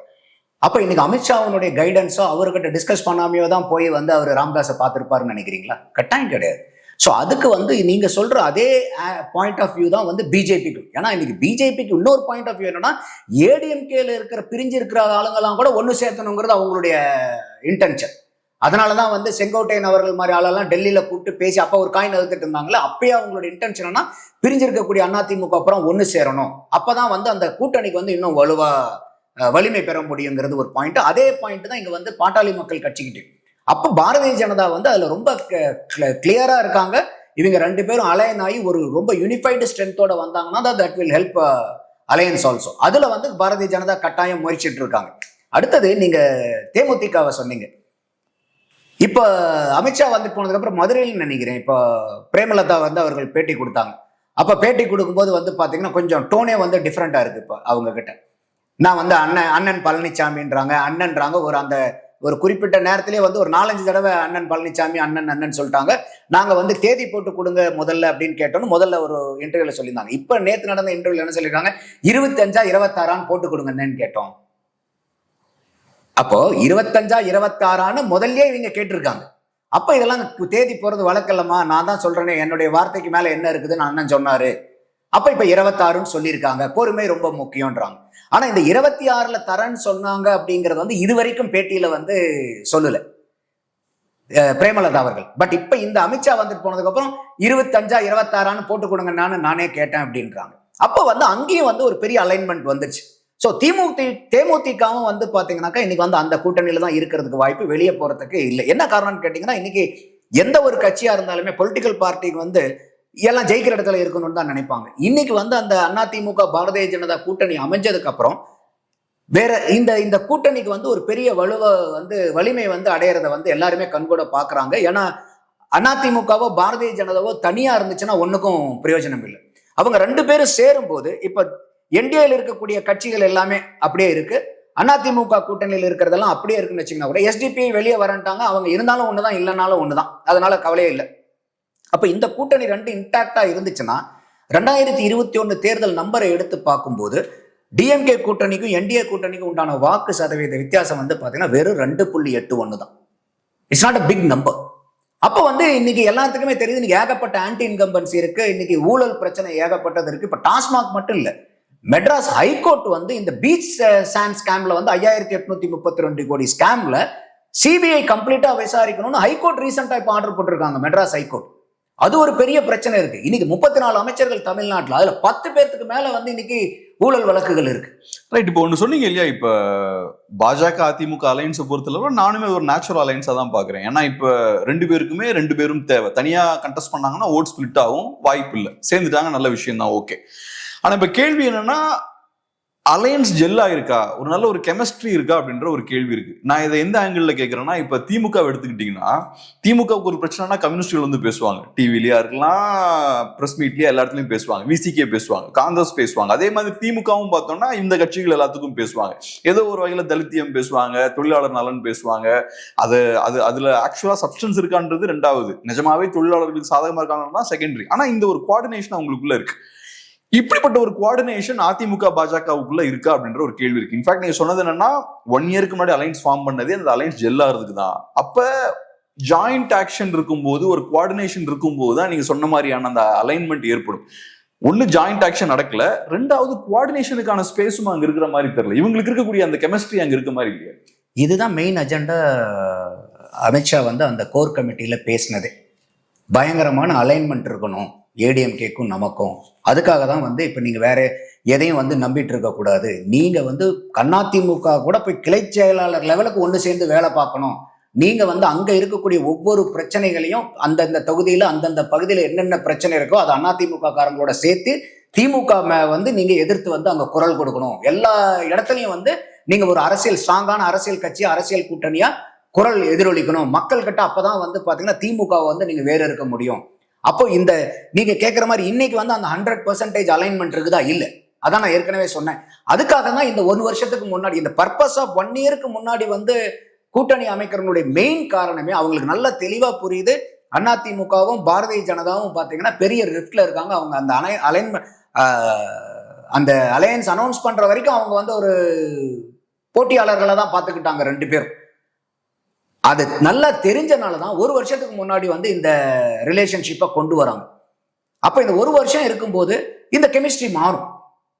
அப்ப இன்னைக்கு அமித்ஷாவுடைய கைடன்ஸோ அவர்கிட்ட டிஸ்கஸ் பண்ணாமையோ தான் போய் வந்து அவர் ராம்தாஸை பார்த்திருப்பாருன்னு நினைக்கிறீங்களா? கட்டாயம் கிடையாது. ஸோ அதுக்கு வந்து நீங்க சொல்ற அதே பாயிண்ட் ஆஃப் வியூ தான் வந்து பிஜேபிக்கு. ஏன்னா இன்னைக்கு பிஜேபிக்கு இன்னொரு பாயிண்ட் ஆஃப் வியூ என்னன்னா, ஏடிஎம்கேல இருக்கிற பிரிஞ்சு இருக்கிற ஆளுங்கெல்லாம் கூட ஒன்று சேர்த்தணுங்கிறது அவங்களுடைய இன்டென்ஷன். அதனாலதான் வந்து செங்கோட்டையன் அவர்கள் மாதிரி ஆளெல்லாம் டெல்லியில கூப்பிட்டு பேசி அப்ப ஒரு காயின் எடுத்துட்டு இருந்தாங்களே, அப்பயே அவங்களோட இன்டென்ஷன் பிரிஞ்சிருக்கக்கூடிய அதிமுக அப்புறம் ஒன்று சேரணும். அப்பதான் வந்து அந்த கூட்டணிக்கு வந்து இன்னும் வலிமை பெற முடியுங்கிறது ஒரு பாயிண்ட். அதே பாயிண்ட் தான் இங்க வந்து பாட்டாளி மக்கள் கட்சிக்கிட்டு. அப்ப பாரதிய ஜனதா வந்து அதுல ரொம்ப கிளியரா இருக்காங்க. இவங்க 2 பேரும் அலையன் ஆகி ஒரு ரொம்ப யூனிஃபைடு ஸ்ட்ரென்த்தோட வந்தாங்கன்னா that will help alliance also. அதுல வந்து பாரதிய ஜனதா கட்டாயம் முயற்சிட்டு இருக்காங்க. அடுத்தது நீங்க தேமுதிகவை சொன்னீங்க. இப்ப அமித்ஷா வந்து போனதுக்கு அப்புறம் மதுரையில் நினைக்கிறேன் இப்ப பிரேமலதா வந்து அவர்கள் பேட்டி கொடுத்தாங்க. அப்ப பேட்டி கொடுக்கும்போது வந்து பாத்தீங்கன்னா கொஞ்சம் டோனே வந்து டிஃப்ரெண்டா இருக்கு. இப்ப அவங்க கிட்ட நான் வந்து அண்ணன் பழனிசாமின்றாங்க, அண்ணன்றாங்க. ஒரு குறிப்பிட்ட நேரத்திலே வந்து ஒரு 4-5 தடவை அண்ணன் பழனிசாமி அண்ணன் சொல்லிட்டாங்க. நாங்க வந்து தேதி போட்டு கொடுங்க முதல்ல அப்படின்னு கேட்டோம்னு முதல்ல ஒரு இன்டர்வியூல சொல்லியிருந்தாங்க. இப்ப நேத்து நடந்த இன்டர்வியூல என்ன சொல்லியிருக்காங்க? 25 26 போட்டு கொடுங்கன்னு கேட்டோம். அப்போ 25 26 முதல்லயே இவங்க கேட்டிருக்காங்க. அப்ப இதெல்லாம் தேதி போறது வழக்கல்லமா? நான் தான் சொல்றேனே, என்னுடைய வார்த்தைக்கு மேல என்ன இருக்குதுன்னு அண்ணன் சொன்னாரு. அப்ப இப்ப 26 சொல்லியிருக்காங்க. பொறுமை ரொம்ப முக்கியம்ன்றாங்க. ஆனா இந்த 26 தரேன்னு சொன்னாங்க அப்படிங்கறது வந்து இதுவரைக்கும் பேட்டியில வந்து சொல்லல பிரேமலதா அவர்கள். பட் இப்ப இந்த அமித்ஷா வந்துட்டு போனதுக்கு அப்புறம் 25 26 போட்டு கொடுங்க நானே கேட்டேன் அப்படின்றாங்க. அப்ப வந்து அங்கேயும் வந்து ஒரு பெரிய அலைன்மெண்ட் வந்துருச்சு. ஸோ தேமுதிகவும் வந்து பாத்தீங்கன்னாக்கா இன்னைக்கு வந்து அந்த கூட்டணியில தான் இருக்கிறதுக்கு வாய்ப்பு, வெளியே போறதுக்கு இல்லை. என்ன காரணம்னு கேட்டீங்கன்னா, இன்னைக்கு எந்த ஒரு கட்சியா இருந்தாலுமே பொலிட்டிக்கல் பார்ட்டிக்கு வந்து எல்லாம் ஜெயிக்கிற இடத்துல இருக்கணும்னு தான் நினைப்பாங்க. இன்னைக்கு வந்து அந்த அதிமுக பாரதிய ஜனதா கூட்டணி அமைஞ்சதுக்கு அப்புறம் வேற இந்த கூட்டணிக்கு வந்து ஒரு பெரிய வலிமை வந்து அடையறத வந்து எல்லாருமே கண்கூட பாக்குறாங்க. ஏன்னா அதிமுகவோ பாரதிய ஜனதாவோ தனியா இருந்துச்சுன்னா ஒண்ணுக்கும் பிரயோஜனம் இல்லை. அவங்க 2 பேரும் சேரும் போது இப்ப என்டிஏல இருக்கக்கூடிய கட்சிகள் எல்லாமே அப்படியே இருக்கு, அதிமுக கூட்டணியில் இருக்கிறதெல்லாம் அப்படியே இருக்குன்னு வச்சுங்கன்னா கூட எஸ்டிபி வெளியே வரட்டாங்க. அவங்க இருந்தாலும் ஒண்ணுதான், இல்லைனாலும் ஒண்ணுதான். அதனால கவலையே இல்லை. அப்ப இந்த கூட்டணி 2 இன்டாக்டா இருந்துச்சுன்னா 2021 தேர்தல் நம்பரை எடுத்து பார்க்கும்போது டிஎம்கே கூட்டணிக்கும் என்டிஏ கூட்டணிக்கும் உண்டான வாக்கு சதவீத வித்தியாசம் வந்து பாத்தீங்கன்னா வெறும் 2.81 தான். It's not a big number. அப்ப வந்து இன்னைக்கு எல்லாத்துக்குமே தெரியுது, இன்னைக்கு ஏகப்பட்ட ஆன்டி இன்கம்பன்சி இருக்கு, இன்னைக்கு ஊழல் பிரச்சனை ஏகப்பட்டது இருக்கு. இப்ப டாஸ்மாக் மட்டும் இல்ல, மெட்ராஸ் ஹைகோர்ட் வந்து இந்த பீச் சாண்ட் ஸ்கேம்ல வந்து 5832 கோடி ஸ்கேம்ல சிபிஐ கம்ப்ளீட்டா விசாரிக்கணும்னு ஹைகோர்ட் ரீசெண்டா இப்ப ஆர்டர் போட்டிருக்காங்க மெட்ராஸ் ஹைகோர்ட். அது ஒரு பெரிய பிரச்சனை இருக்கு. இன்னைக்கு 34 அமைச்சர்கள் தமிழ்நாட்டில், அதுல 10 பேருக்கு மேல வந்து இன்னைக்கு ஊழல் வழக்குகள் இருக்கு. ரைட். இப்போ ஒண்ணு சொன்னீங்க இல்லையா, இப்ப பாஜக அதிமுக அலைன்ஸை பொறுத்தளவு நானுமே ஒரு நேச்சுரல் அலைன்ஸா தான் பாக்குறேன். ஏன்னா இப்ப 2 பேருக்குமே 2 பேரும் தேவை. தனியா கண்டெஸ்ட் பண்ணாங்கன்னா ஓட் ஸ்பிளிட் ஆகும், வாய்ப்பு இல்லை. சேர்ந்துட்டாங்க, நல்ல விஷயம் தான், ஓகே. ஆனா இப்ப கேள்வி என்னன்னா, அலையன்ஸ் ஜெல்லா இருக்கா, ஒரு நல்ல ஒரு கெமிஸ்ட்ரி இருக்கா அப்படின்ற ஒரு கேள்வி இருக்கு. நான் இதை எந்த ஆங்கிள் கேட்கறேன்னா, இப்ப திமுக எடுத்துக்கிட்டீங்கன்னா, திமுகவுக்கு ஒரு பிரச்சனைனா கம்யூனிஸ்டுகள் வந்து பேசுவாங்க, டிவிலயா இருக்கலாம், பிரஸ் மீட்லயா, எல்லா இடத்துலயும் பேசுவாங்க, விசிகே பேசுவாங்க, காங்கிரஸ் பேசுவாங்க. அதே மாதிரி திமுகவும் பார்த்தோம்னா இந்த கட்சிகள் எல்லாத்துக்கும் பேசுவாங்க. ஏதோ ஒரு வகையில தலித்தியம் பேசுவாங்க, தொழிலாளர் நலன் பேசுவாங்க. அதுல ஆக்சுவலா சப்ஸ்டன்ஸ் இருக்கான்றது ரெண்டாவது, நிஜமாவே தொழிலாளர்களுக்கு சாதகமா இருக்காங்கன்னா செகண்டரி. ஆனா இந்த ஒரு கோஆர்டினேஷன் அவங்களுக்குள்ள இருக்கு. இப்படிப்பட்ட ஒரு கோஆர்டினேஷன் அதிமுக பாஜகவுக்குள்ள இருக்கா அப்படின்ற ஒரு கேள்வி இருக்கு. இன்ஃபேக்ட் நீங்க சொன்னது என்னன்னா, 1 இயருக்கு முன்னாடி அலைன்ஸ் ஃபார்ம் பண்ணதே அந்த அலைன்ஸ் ஜெல்லாகிறதுக்கு தான். அப்ப ஜாயிண்ட் ஆக்ஷன் இருக்கும்போது, ஒரு கோஆர்டினேஷன் இருக்கும்போது தான் நீங்க சொன்ன மாதிரியான அந்த அலைன்மெண்ட் ஏற்படும். ஒன்னு ஜாயிண்ட் ஆக்ஷன் நடக்கல, ரெண்டாவது கோஆர்டினேஷனுக்கான ஸ்பேஸும் அங்க இருக்கிற மாதிரி தெரியல. இவங்களுக்கு இருக்கக்கூடிய அந்த கெமிஸ்ட்ரி அங்க இருக்க மாதிரி இல்லையா? இதுதான் மெயின் அஜெண்டா. அமித்ஷா வந்து அந்த கோர் கமிட்டியில பேசினதே பயங்கரமான அலைன்மெண்ட் இருக்கணும் ஏடிஎம்கேக்கும் நமக்கும். அதுக்காக தான் வந்து இப்போ நீங்கள் வேற எதையும் வந்து நம்பிட்டு இருக்கக்கூடாது. நீங்கள் வந்து அதிமுக கூட போய் கிளை செயலாளர் லெவலுக்கு ஒன்று சேர்ந்து வேலை பார்க்கணும். நீங்கள் வந்து அங்கே இருக்கக்கூடிய ஒவ்வொரு பிரச்சனைகளையும் அந்தந்த தொகுதியில் அந்தந்த பகுதியில் என்னென்ன பிரச்சனை இருக்கோ அதை அதிமுக காரங்களோட சேர்த்து திமுக வந்து நீங்கள் எதிர்த்து வந்து அங்கே குரல் கொடுக்கணும். எல்லா இடத்துலையும் வந்து நீங்கள் ஒரு அரசியல் ஸ்ட்ராங்கான அரசியல் கட்சி, அரசியல் கூட்டணியாக குரல் எதிரொலிக்கணும் மக்கள் கிட்ட. அப்போதான் வந்து பார்த்தீங்கன்னா திமுகவை வந்து நீங்கள் வேறு இருக்க முடியும். அப்போ இந்த நீங்க கேட்குற மாதிரி இன்னைக்கு வந்து அந்த 100% அலைன்மெண்ட் இருக்குதா? இல்லை. அதான் நான் ஏற்கனவே சொன்னேன். அதுக்காக தான் இந்த 1 வருஷத்துக்கு முன்னாடி, இந்த பர்பஸ் ஆஃப் 1 இயருக்கு முன்னாடி வந்து கூட்டணி அமைக்கிறவங்களுடைய மெயின் காரணமே அவங்களுக்கு நல்ல தெளிவா புரியுது. அதிமுகவும் பாரதிய ஜனதாவும் பார்த்தீங்கன்னா பெரிய ரிஃப்ட்ல இருக்காங்க. அவங்க அந்த அந்த அலையன்ஸ் அனௌன்ஸ் பண்ற வரைக்கும் அவங்க வந்து ஒரு போட்டியாளர்களை தான் பார்த்துக்கிட்டாங்க 2 பேரும். அது நல்லா தெரிஞ்சனால தான் 1 வருஷத்துக்கு முன்னாடி வந்து இந்த ரிலேஷன்ஷிப்பை கொண்டு வராங்க. அப்போ இந்த 1 வருஷம் இருக்கும்போது இந்த கெமிஸ்ட்ரி மாறும்.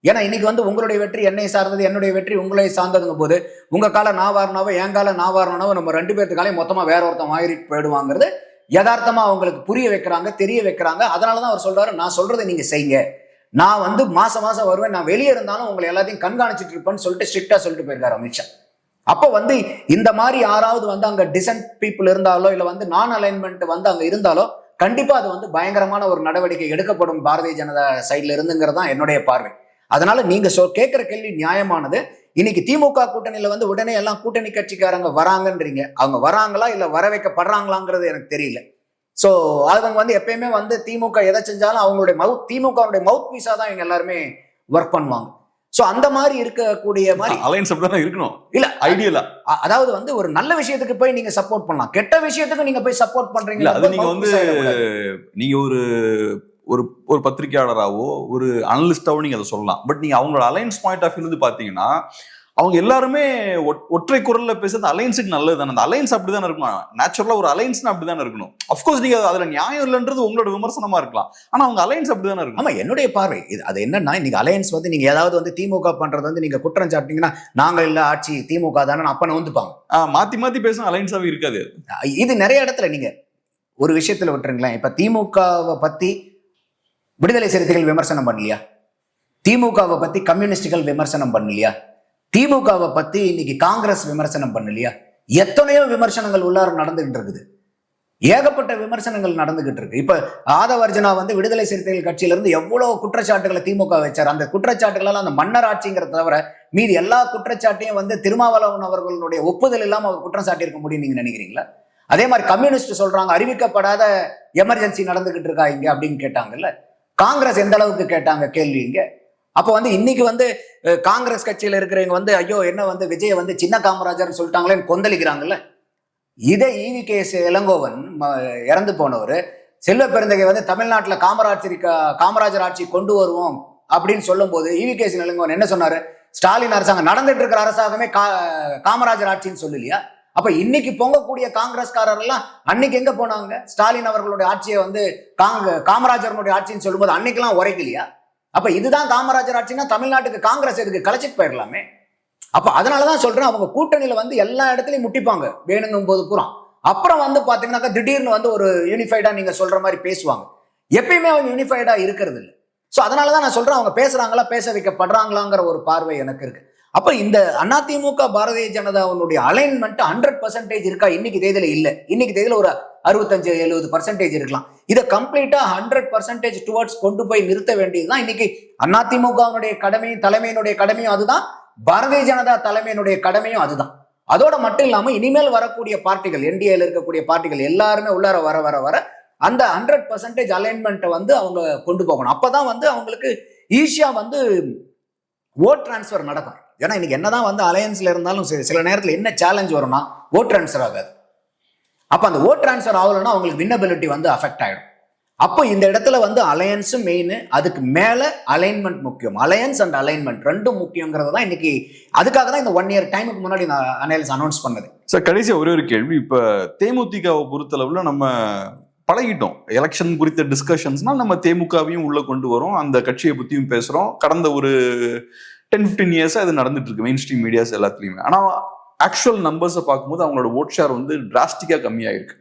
ஏன்னா இன்னைக்கு வந்து உங்களுடைய வெற்றி என்னை சார்ந்தது, என்னுடைய வெற்றி உங்களை சார்ந்ததுங்க போது உங்க கால நான் வாரணாவோ என் கால நான் வாரணாவோ நம்ம 2 பேர்த்துக்காலையும் மொத்தமாக வேற ஒருத்தன் வாங்கிட்டு போயிடுவாங்கிறது யதார்த்தமா அவங்களுக்கு புரிய வைக்கிறாங்க, தெரிய வைக்கிறாங்க. அதனால தான் அவர் சொல்றாரு, நான் சொல்றதை நீங்க செய்யுங்க, நான் வந்து மாசம் மாசம் வருவேன், நான் வெளியே இருந்தாலும் உங்களை எல்லாத்தையும் கண்காணிச்சுட்டு இருப்பேன்னு சொல்லிட்டு ஸ்ட்ரிக்டா சொல்லிட்டு போயிருக்காரு அமித்ஷா. அப்போ வந்து இந்த மாதிரி யாராவது வந்து அங்க டிசென்ட் பீப்புள் இருந்தாலோ இல்லை வந்து நான் அலைன்மெண்ட் வந்து அங்க இருந்தாலோ கண்டிப்பா அது வந்து பயங்கரமான ஒரு நடவடிக்கை எடுக்கப்படும் பாரதிய ஜனதா சைட்ல இருந்துங்கிறது தான் என்னுடைய பார்வை. அதனால நீங்க கேட்கிற கேள்வி நியாயமானது. இன்னைக்கு திமுக கூட்டணியில வந்து உடனே எல்லாம் கூட்டணி கட்சிக்காரங்க வராங்கன்றீங்க. அவங்க வராங்களா இல்ல வர வைக்கப்படுறாங்களாங்கிறது எனக்கு தெரியல. சோ அவங்க வந்து எப்பயுமே வந்து திமுக எதை செஞ்சாலும் அவங்களுடைய திமுகவுடைய மவுத் பீஸா தான் இவங்க எல்லாருமே ஒர்க் பண்ணுவாங்க. சோ அந்த மாதிரி இருக்கக்கூடிய மாதிரி அலைன்ஸ் அப்படிதான் இருக்கணும் இல்ல ஐடியலா. அதாவது வந்து ஒரு நல்ல விஷயத்துக்கு போய் நீங்க சப்போர்ட் பண்ணலாம், கெட்ட விஷயத்துக்கு நீங்க போய் சப்போர்ட் பண்றீங்க. அது நீங்க வந்து நீங்க ஒரு ஒரு பத்திரிகையாளராவோ ஒரு அனலிஸ்டாவோ நீங்க அதை சொல்லலாம். பட் நீங்க அவங்களோட அலைன்ஸ் பாயிண்ட் ஆஃப் வியூ வந்து பாத்தீங்கன்னா அவங்க எல்லாருமே ஒற்றை குரல்ல பேசுறது அலைன்ஸுக்கு நல்லது தானே. அந்த அலைன்ஸ் அப்படிதான் இருக்கணும். நேச்சுரலா ஒரு அலைன்ஸ்னா அப்படிதான் இருக்கணும். அப்கோர்ஸ் நீங்க அதுல நியாயம் இல்லைன்றது உங்களோட விமர்சனமா இருக்கலாம். ஆனா அவங்க அலைன்ஸ் அப்படிதான் இருக்கும். ஆமா, என்னுடைய பார்வை அது என்னன்னா, நீங்க அலைன்ஸ் வந்து நீங்க ஏதாவது வந்து திமுக பண்றது வந்து நீங்க குற்றம் சாட்டிங்கன்னா நாங்க இல்ல ஆட்சி திமுக தானே அப்ப வந்துப்பாங்க. மாத்தி மாத்தி பேசும் அலைன்ஸாவே இருக்காது. இது நிறைய இடத்துல நீங்க ஒரு விஷயத்துல விட்டுருங்களேன். இப்ப திமுகவை பத்தி விடுதலை சிறுத்தைகள் விமர்சனம் பண்ணலையா? திமுகவை பத்தி கம்யூனிஸ்டுகள் விமர்சனம் பண்ணலையா? திமுகவை பத்தி இன்னைக்கு காங்கிரஸ் விமர்சனம் பண்ணலையா? எத்தனையோ விமர்சனங்கள் உள்ளார நடந்துகிட்டு இருக்குது. ஏகப்பட்ட விமர்சனங்கள் நடந்துகிட்டு இருக்கு. இப்ப ஆதவர்ஜனா வந்து விடுதலை சிறுத்தைகள் கட்சியில இருந்து எவ்வளவு குற்றச்சாட்டுகளை திமுக வச்சார். அந்த குற்றச்சாட்டுகள் அந்த மன்னர் ஆட்சிங்கிறத தவிர மீதி எல்லா குற்றச்சாட்டையும் வந்து திருமாவளவன் அவர்களுடைய ஒப்புதல் இல்லாம அவர் குற்றம் சாட்டியிருக்க முடியும் நீங்க நினைக்கிறீங்களா? அதே மாதிரி கம்யூனிஸ்ட் சொல்றாங்க அறிவிக்கப்படாத எமர்ஜென்சி நடந்துகிட்டு இருக்கா இங்க அப்படின்னு கேட்டாங்கல்ல. காங்கிரஸ் எந்த அளவுக்கு கேட்டாங்க கேள்வி இங்க. அப்போ வந்து இன்னைக்கு வந்து காங்கிரஸ் கட்சியில இருக்கிறவங்க வந்து ஐயோ என்ன வந்து விஜய் வந்து சின்ன காமராஜர்னு சொல்லிட்டாங்களேன்னு கொந்தளிக்கிறாங்கல்ல. இதே EVKS இளங்கோவன் இறந்து போனவர் செல்வ பெருந்தகை வந்து தமிழ்நாட்டில் காமராஜர் ஆட்சி கொண்டு வருவோம் அப்படின்னு சொல்லும் போது EVKS இளங்கோவன் என்ன சொன்னாரு? ஸ்டாலின் அரசாங்கம் நடந்துட்டு இருக்கிற அரசாங்கமே காமராஜர் ஆட்சின்னு சொல்லலையா? அப்ப இன்னைக்கு பொங்கக்கூடிய காங்கிரஸ்காரர் எல்லாம் அன்னைக்கு எங்க போனாங்க? ஸ்டாலின் அவர்களுடைய ஆட்சியை வந்து காமராஜருடைய ஆட்சின்னு சொல்லும்போது அன்னைக்கெல்லாம் உரைக்கலையா? அப்ப இதுதான் காமராஜர் ஆட்சின்னா தமிழ்நாட்டுக்கு காங்கிரஸ் எதுக்கு? கலைச்சிட்டு போயிடலாமே. அப்ப அதனாலதான் சொல்றேன், அவங்க கூட்டணியில வந்து எல்லா இடத்துலயும் முட்டிப்பாங்க வேணுங்கும் போது பூரா. அப்புறம் வந்து பாத்தீங்கன்னாக்கா திடீர்னு வந்து ஒரு யூனிஃபைடா நீங்க சொல்ற மாதிரி பேசுவாங்க. எப்பயுமே அவங்க யூனிஃபைடா இருக்கிறது இல்லை. ஸோ அதனாலதான் நான் சொல்றேன், அவங்க பேசுறாங்களா, பேச வைக்கப்படுறாங்களாங்கிற ஒரு பார்வை எனக்கு இருக்கு. அப்ப இந்த அதிமுக பாரதிய ஜனதாவுடைய அலைன்மெண்ட் 100% இருக்கா இன்னைக்கு தேதியில இல்ல. இன்னைக்கு தேதியில ஒரு 65-70% இருக்கலாம். இதை கம்ப்ளீட்டா 100% டுவர்ட்ஸ் கொண்டு போய் நிறுத்த வேண்டியதுதான் இன்னைக்கு அதிமுகவினுடைய கடமையும், தலைமையினுடைய கடமையும் அதுதான், பாரதிய ஜனதா தலைமையினுடைய கடமையும் அதுதான். அதோட மட்டும் இல்லாம இனிமேல் வரக்கூடிய பார்ட்டிகள், என்டிஏல இருக்கக்கூடிய பார்ட்டிகள் எல்லாருமே உள்ளார வர வர வர அந்த 100% அலைன்மெண்ட்டை வந்து அவங்க கொண்டு போகணும். அப்பதான் வந்து அவங்களுக்கு ஈஸியா வந்து ஓட் டிரான்ஸ்ஃபர் நடக்கும். ஏன்னா இன்னைக்கு என்னதான் வந்து அலையன்ஸ்ல இருந்தாலும் சில நேரத்தில் என்ன சேலஞ்ச் வரும்னா ஓட் டிரான்ஸ்ஃபர் ஆகாது. அப்ப அந்த ஓட் டிரான்ஸ்ஃபர் ஆகலைன்னா அவங்களுக்கு வின்னபிலிட்டி வந்து அஃபெக்ட் ஆயிடும். அப்போ இந்த இடத்துல வந்து அலையன்ஸும் மெயின், அதுக்கு மேல அலைன்மெண்ட் முக்கியம். அலையன்ஸ் அண்ட் அலைன்மெண்ட் ரெண்டும் முக்கியங்கிறது தான் இன்னைக்கு. அதுக்காக தான் இந்த 1 year டைமுக்கு முன்னாடி நான் அனௌன்ஸ் பண்ணது. சார் கடைசியா ஒரே ஒரு கேள்வி. இப்ப தேமுதிகவை பொறுத்தளவுல நம்ம பழகிட்டோம். எலெக்ஷன் குறித்த டிஸ்கஷன்ஸ்னா நம்ம தேமுகவையும் உள்ள கொண்டு வரோம், அந்த கட்சியை பத்தியும் பேசுறோம். கடந்த ஒரு 10-15 இயர்ஸா இது நடந்துட்டு இருக்கு மெயின் ஸ்ட்ரீம் மீடியாஸ் எல்லாத்துலயுமே. ஆனா ஆக்சுவல் நம்பர்ஸை பார்க்கும்போது அவங்களோட ஓட் ஷேர் வந்து டிராஸ்டிக்கா கம்மியாயிருக்கு,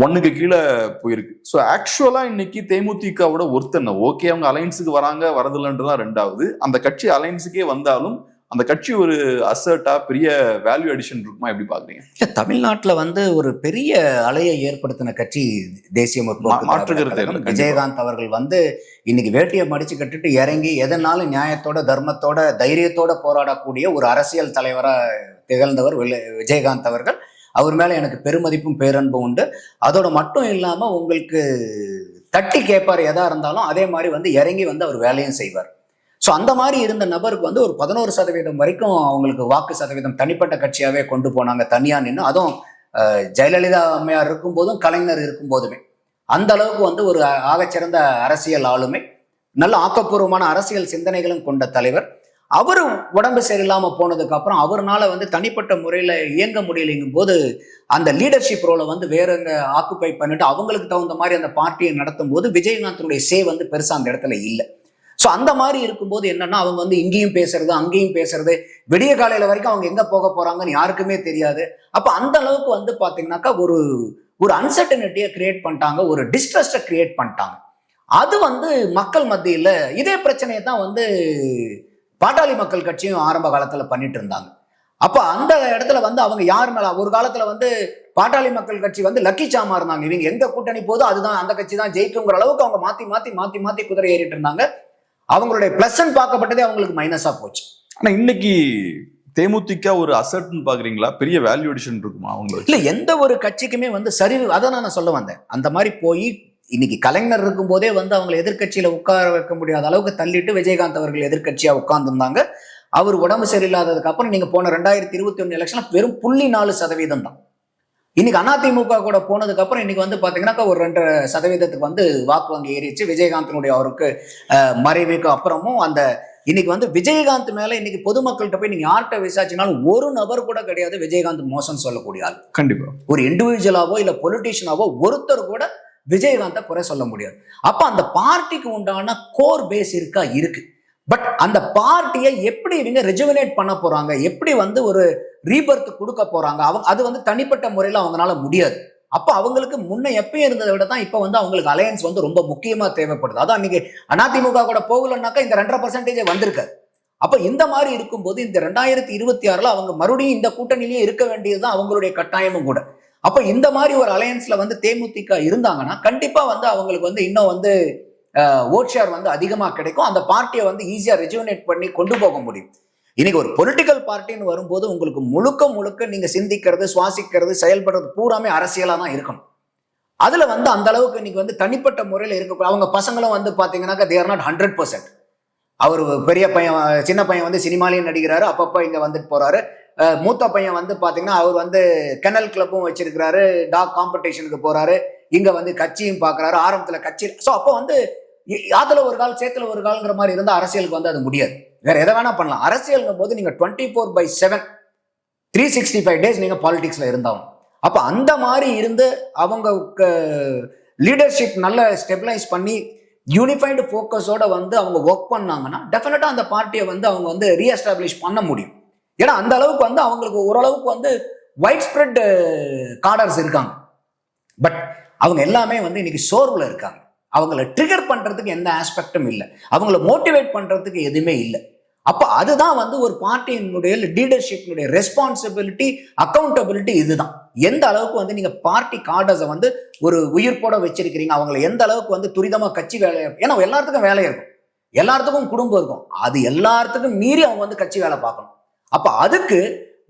1க்கு கீழே போயிருக்கு. ஸோ ஆக்சுவலா இன்னைக்கு தேமுதிகவோட ஒருத்தனை ஓகே அவங்க அலைன்ஸுக்கு வராங்க வரதில்லைன்றதான் ரெண்டாவது. அந்த கட்சி அலைன்ஸுக்கே வந்தாலும் அந்த கட்சி ஒரு அசர்ட்டா பெரிய வேல்யூ அடிஷன் இருக்குமா, எப்படி பாக்குறீங்க? தமிழ்நாட்டில் வந்து ஒரு பெரிய அலையை ஏற்படுத்தின கட்சி தேசிய முற்போக்கு. விஜயகாந்த் அவர்கள் வந்து இன்னைக்கு வேட்டியை மடிச்சு கட்டிட்டு இறங்கி எதனாலும் நியாயத்தோட, தர்மத்தோட, தைரியத்தோட போராடக்கூடிய ஒரு அரசியல் தலைவராக திகழ்ந்தவர் விஜயகாந்த் அவர்கள். அவர் மேல எனக்கு பெருமதிப்பும் பேரன்பும் உண்டு. அதோட மட்டும் இல்லாம உங்களுக்கு தட்டி கேட்பார் எதா இருந்தாலும், அதே மாதிரி வந்து இறங்கி வந்து அவர் வேலையும் செய்வார். ஸோ அந்த மாதிரி இருந்த நபருக்கு வந்து ஒரு 11% வரைக்கும் அவங்களுக்கு வாக்கு சதவீதம் தனிப்பட்ட கட்சியாவே கொண்டு போனாங்க, தனியா நின்று. அதுவும் ஜெயலலிதா அம்மையார் இருக்கும்போதும் கலைஞர் இருக்கும் போதுமே அந்த அளவுக்கு வந்து ஒரு ஆகச்சிறந்த அரசியல் ஆளுமை, நல்ல ஆக்கப்பூர்வமான அரசியல் சிந்தனைகளும் கொண்ட தலைவர். அவரு உடம்பு சரியில்லாம போனதுக்கு அப்புறம் அவர்னால வந்து தனிப்பட்ட முறையில இயங்க முடியலைங்கும் போது அந்த லீடர்ஷிப் ரோலை வந்து வேறங்க ஆக்குப்பை பண்ணிட்டு அவங்களுக்கு தகுந்த மாதிரி அந்த பார்ட்டியை நடத்தும் போது விஜயகாந்தனுடைய வந்து பெருசா அந்த இடத்துல இல்லை. ஸோ அந்த மாதிரி இருக்கும்போது என்னன்னா அவங்க வந்து இங்கேயும் பேசுறது அங்கேயும் பேசுறது, விடிய காலையில வரைக்கும் அவங்க எங்க போக போறாங்கன்னு யாருக்குமே தெரியாது. அப்ப அந்த அளவுக்கு வந்து பாத்தீங்கன்னாக்கா ஒரு அன்சர்டனிட்டியை கிரியேட் பண்ணிட்டாங்க, ஒரு டிஸ்ட்ரஸ்டை கிரியேட் பண்ணிட்டாங்க. அது வந்து மக்கள் மத்தியில இதே பிரச்சனையை தான் வந்து பாட்டாளி மக்கள் கட்சியும் ஆரம்ப காலத்துல பண்ணிட்டு இருந்தாங்க. அப்ப அந்த இடத்துல வந்து அவங்க யார் மேல, ஒரு காலத்துல வந்து பாட்டாளி மக்கள் கட்சி வந்து லக்கி சாமா இருந்தாங்க, இவங்க எங்க கூட்டணி போதும் அதுதான் அந்த கட்சி தான் ஜெயிக்குங்கிற அளவுக்கு அவங்க மாத்தி மாத்தி மாத்தி மாத்தி குதிரை ஏறிட்டு இருந்தாங்க. அவங்களுடைய பிளஸ் பார்க்கப்பட்டதே அவங்களுக்கு மைனஸா போச்சு. ஆனா இன்னைக்கு தேமுதிக ஒரு அசர்ட்னு பாக்குறீங்களா? பெரிய வேல்யூ அடிஷன் இருக்குமா அவங்களுக்கு? இல்ல, எந்த ஒரு கட்சிக்குமே வந்து சரிவு, அதான் நான் சொல்ல வந்தேன். அந்த மாதிரி போய் இன்னைக்கு கலைஞர் இருக்கும் போதே வந்து அவங்களை எதிர்கட்சியில உட்கார வைக்க முடியாத அளவுக்கு தள்ளிட்டு விஜயகாந்த் அவர்கள் எதிர்கட்சியா உட்கார்ந்துருந்தாங்க. அவர் உடம்பு சரியில்லாததுக்கு அப்புறம் நீங்க போன 2021 எலெக்ஷன்ல வெறும் 0.4% தான். இன்னைக்கு அதிமுக கூட போனதுக்கு அப்புறம் இன்னைக்கு வந்து பாத்தீங்கன்னா ஒரு 2% வந்து வாக்கு வங்கி ஏறிச்சு. விஜயகாந்தனுடைய அவருக்கு மறைவுக்கு அப்புறமும் அந்த இன்னைக்கு வந்து விஜயகாந்த் மேல இன்னைக்கு பொதுமக்கள்கிட்ட போய் நீங்க யார்கிட்ட விசாரிச்சினாலும் ஒரு நபர் கூட கிடையாது விஜயகாந்த் மோசம் சொல்லக்கூடிய ஆள். கண்டிப்பா ஒரு இண்டிவிஜுவலாவோ இல்ல பொலிட்டீஷியனாவோ ஒருத்தர் கூட விஜயகாந்த குறை சொல்ல முடியாது. அப்ப அந்த பார்ட்டிக்கு உண்டான கோர் பேஸ் இருக்கா? இருக்கு. பட் அந்த பார்ட்டியை எப்படி இவங்க ரெஜுவினேட் பண்ண போறாங்க, எப்படி வந்து ஒரு ரீபர்த் கொடுக்க போறாங்க, அது வந்து தனிப்பட்ட முறையில அவங்களால முடியாது. அப்ப அவங்களுக்கு முன்ன எப்பயும் இருந்ததை விட தான் இப்ப வந்து அவங்களுக்கு அலையன்ஸ் வந்து ரொம்ப முக்கியமா தேவைப்படுது. அதான் இன்னைக்கு அதிமுக கூட போகலன்னாக்கா இந்த 2.5% வந்திருக்காது. அப்ப இந்த மாதிரி இருக்கும்போது இந்த 2026 அவங்க மறுபடியும் இந்த கூட்டணியிலேயே இருக்க வேண்டியதுதான் அவங்களுடைய கட்டாயமும் கூட. அப்ப இந்த மாதிரி ஒரு அலையன்ஸ்ல வந்து தேமுதிக இருந்தாங்கன்னா கண்டிப்பா வந்து அவங்களுக்கு வந்து இன்னும் வந்து ஓட் ஷேர் வந்து அதிகமா கிடைக்கும். அந்த பார்ட்டியை வந்து ஈஸியா ரெஜுவினேட் பண்ணி கொண்டு போக முடியும். இன்னைக்கு ஒரு பொலிட்டிக்கல் பார்ட்டின்னு வரும்போது உங்களுக்கு முழுக்க முழுக்க நீங்க சிந்திக்கிறது, சுவாசிக்கிறது, செயல்படுறது பூராமே அரசியலா தான் இருக்கணும். அதுல வந்து அந்த அளவுக்கு இன்னைக்கு வந்து தனிப்பட்ட முறையில இருக்க அவங்க பசங்களும் வந்து பாத்தீங்கன்னாக்கா they are not 100%. அவர் பெரிய பையன், சின்ன பையன் வந்து சினிமாலையும் நடிக்கிறாரு, அப்பப்போ இங்க வந்துட்டு போறாரு. மூத்த பையன் வந்து பாத்தீங்கன்னா அவர் வந்து கெனல் கிளப்பும் வச்சிருக்கிறாரு, டாக் காம்படிஷனுக்கு போறாரு, இங்க வந்து கட்சியும் பாக்குறாரு, ஆரம்பத்துல கட்சி. ஸோ அப்போ வந்து ஆத்துல ஒரு கால் சேத்துல ஒரு கால்ங்கிற மாதிரி இருந்தா அரசியலுக்கு வந்து அது முடியாது. வேற எதை வேணா பண்ணலாம். அரசியல்ங்கும் போது நீங்க 24/7 365 days நீங்க பாலிடிக்ஸ்ல இருந்தாலும். அப்ப அந்த மாதிரி இருந்து அவங்க லீடர்ஷிப் நல்ல ஸ்டெபிலைஸ் பண்ணி யூனிஃபைடு ஃபோக்கஸோட வந்து அவங்க ஒர்க் பண்ணாங்கன்னா டெஃபினட்டா அந்த பார்ட்டியை வந்து அவங்க வந்து ரீஎஸ்டாப்ளிஷ் பண்ண முடியும். ஏன்னா அந்த அளவுக்கு வந்து அவங்களுக்கு ஓரளவுக்கு வந்து வைட் ஸ்ப்ரெட் காடர்ஸ் இருக்காங்க. பட் அவங்க எல்லாமே வந்து இன்னைக்கு சோர்வுல இருக்காங்க. அவங்கள ட்ரிகர் பண்றதுக்கு எந்த ஆஸ்பெக்டும் இல்லை, அவங்கள மோட்டிவேட் பண்றதுக்கு எதுவுமே இல்லை. அப்ப அதுதான் வந்து ஒரு பார்ட்டியினுடைய லீடர்ஷிப்னுடைய ரெஸ்பான்சிபிலிட்டி, அக்கௌண்டபிலிட்டி. இதுதான் எந்த அளவுக்கு வந்து நீங்க பார்ட்டி கார்டர்ஸை வந்து ஒரு உயிர்ப்போட வச்சிருக்கிறீங்க, அவங்களை எந்த அளவுக்கு வந்து துரிதமா கட்சி வேலை, ஏன்னா எல்லாத்துக்கும் வேலை இருக்கும், எல்லாத்துக்கும் குடும்பம் இருக்கும், அது எல்லாத்துக்கும் மீறி அவங்க வந்து கட்சி வேலை பார்க்கணும். அப்ப அதுக்கு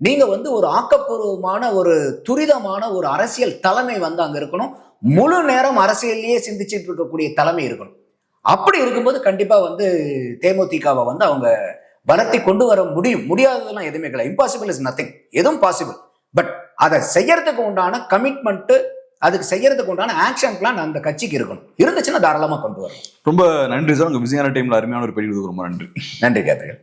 நீங்க வந்து ஒரு ஆக்கப்பூர்வமான ஒரு துரிதமான ஒரு அரசியல் தலைமை வந்து அங்க இருக்கணும். முழு நேரம் அரசியல்லையே சிந்திச்சுட்டு இருக்கக்கூடிய தலைமை இருக்கணும். அப்படி இருக்கும்போது கண்டிப்பா வந்து தேமுதிகவை வந்து அவங்க வளர்த்தி கொண்டு வர முடியும். முடியாததெல்லாம் எதுவுமே கிடையாது. இம்பாசிபிள் இஸ் நத்திங், எதுவும் பாசிபிள். பட் அதை செய்யறதுக்கு உண்டான கமிட்மெண்ட், அதுக்கு செய்யறதுக்கு உண்டான ஆக்ஷன் பிளான் அந்த கட்சிக்கு இருக்கணும். இருந்துச்சுன்னா தாராளமா கொண்டு வரணும். ரொம்ப நன்றி சார், உங்க பிஸியான டைம்ல அருமையான ஒரு பெரிய ரொம்ப நன்றி. நன்றி கேப்ரியல்.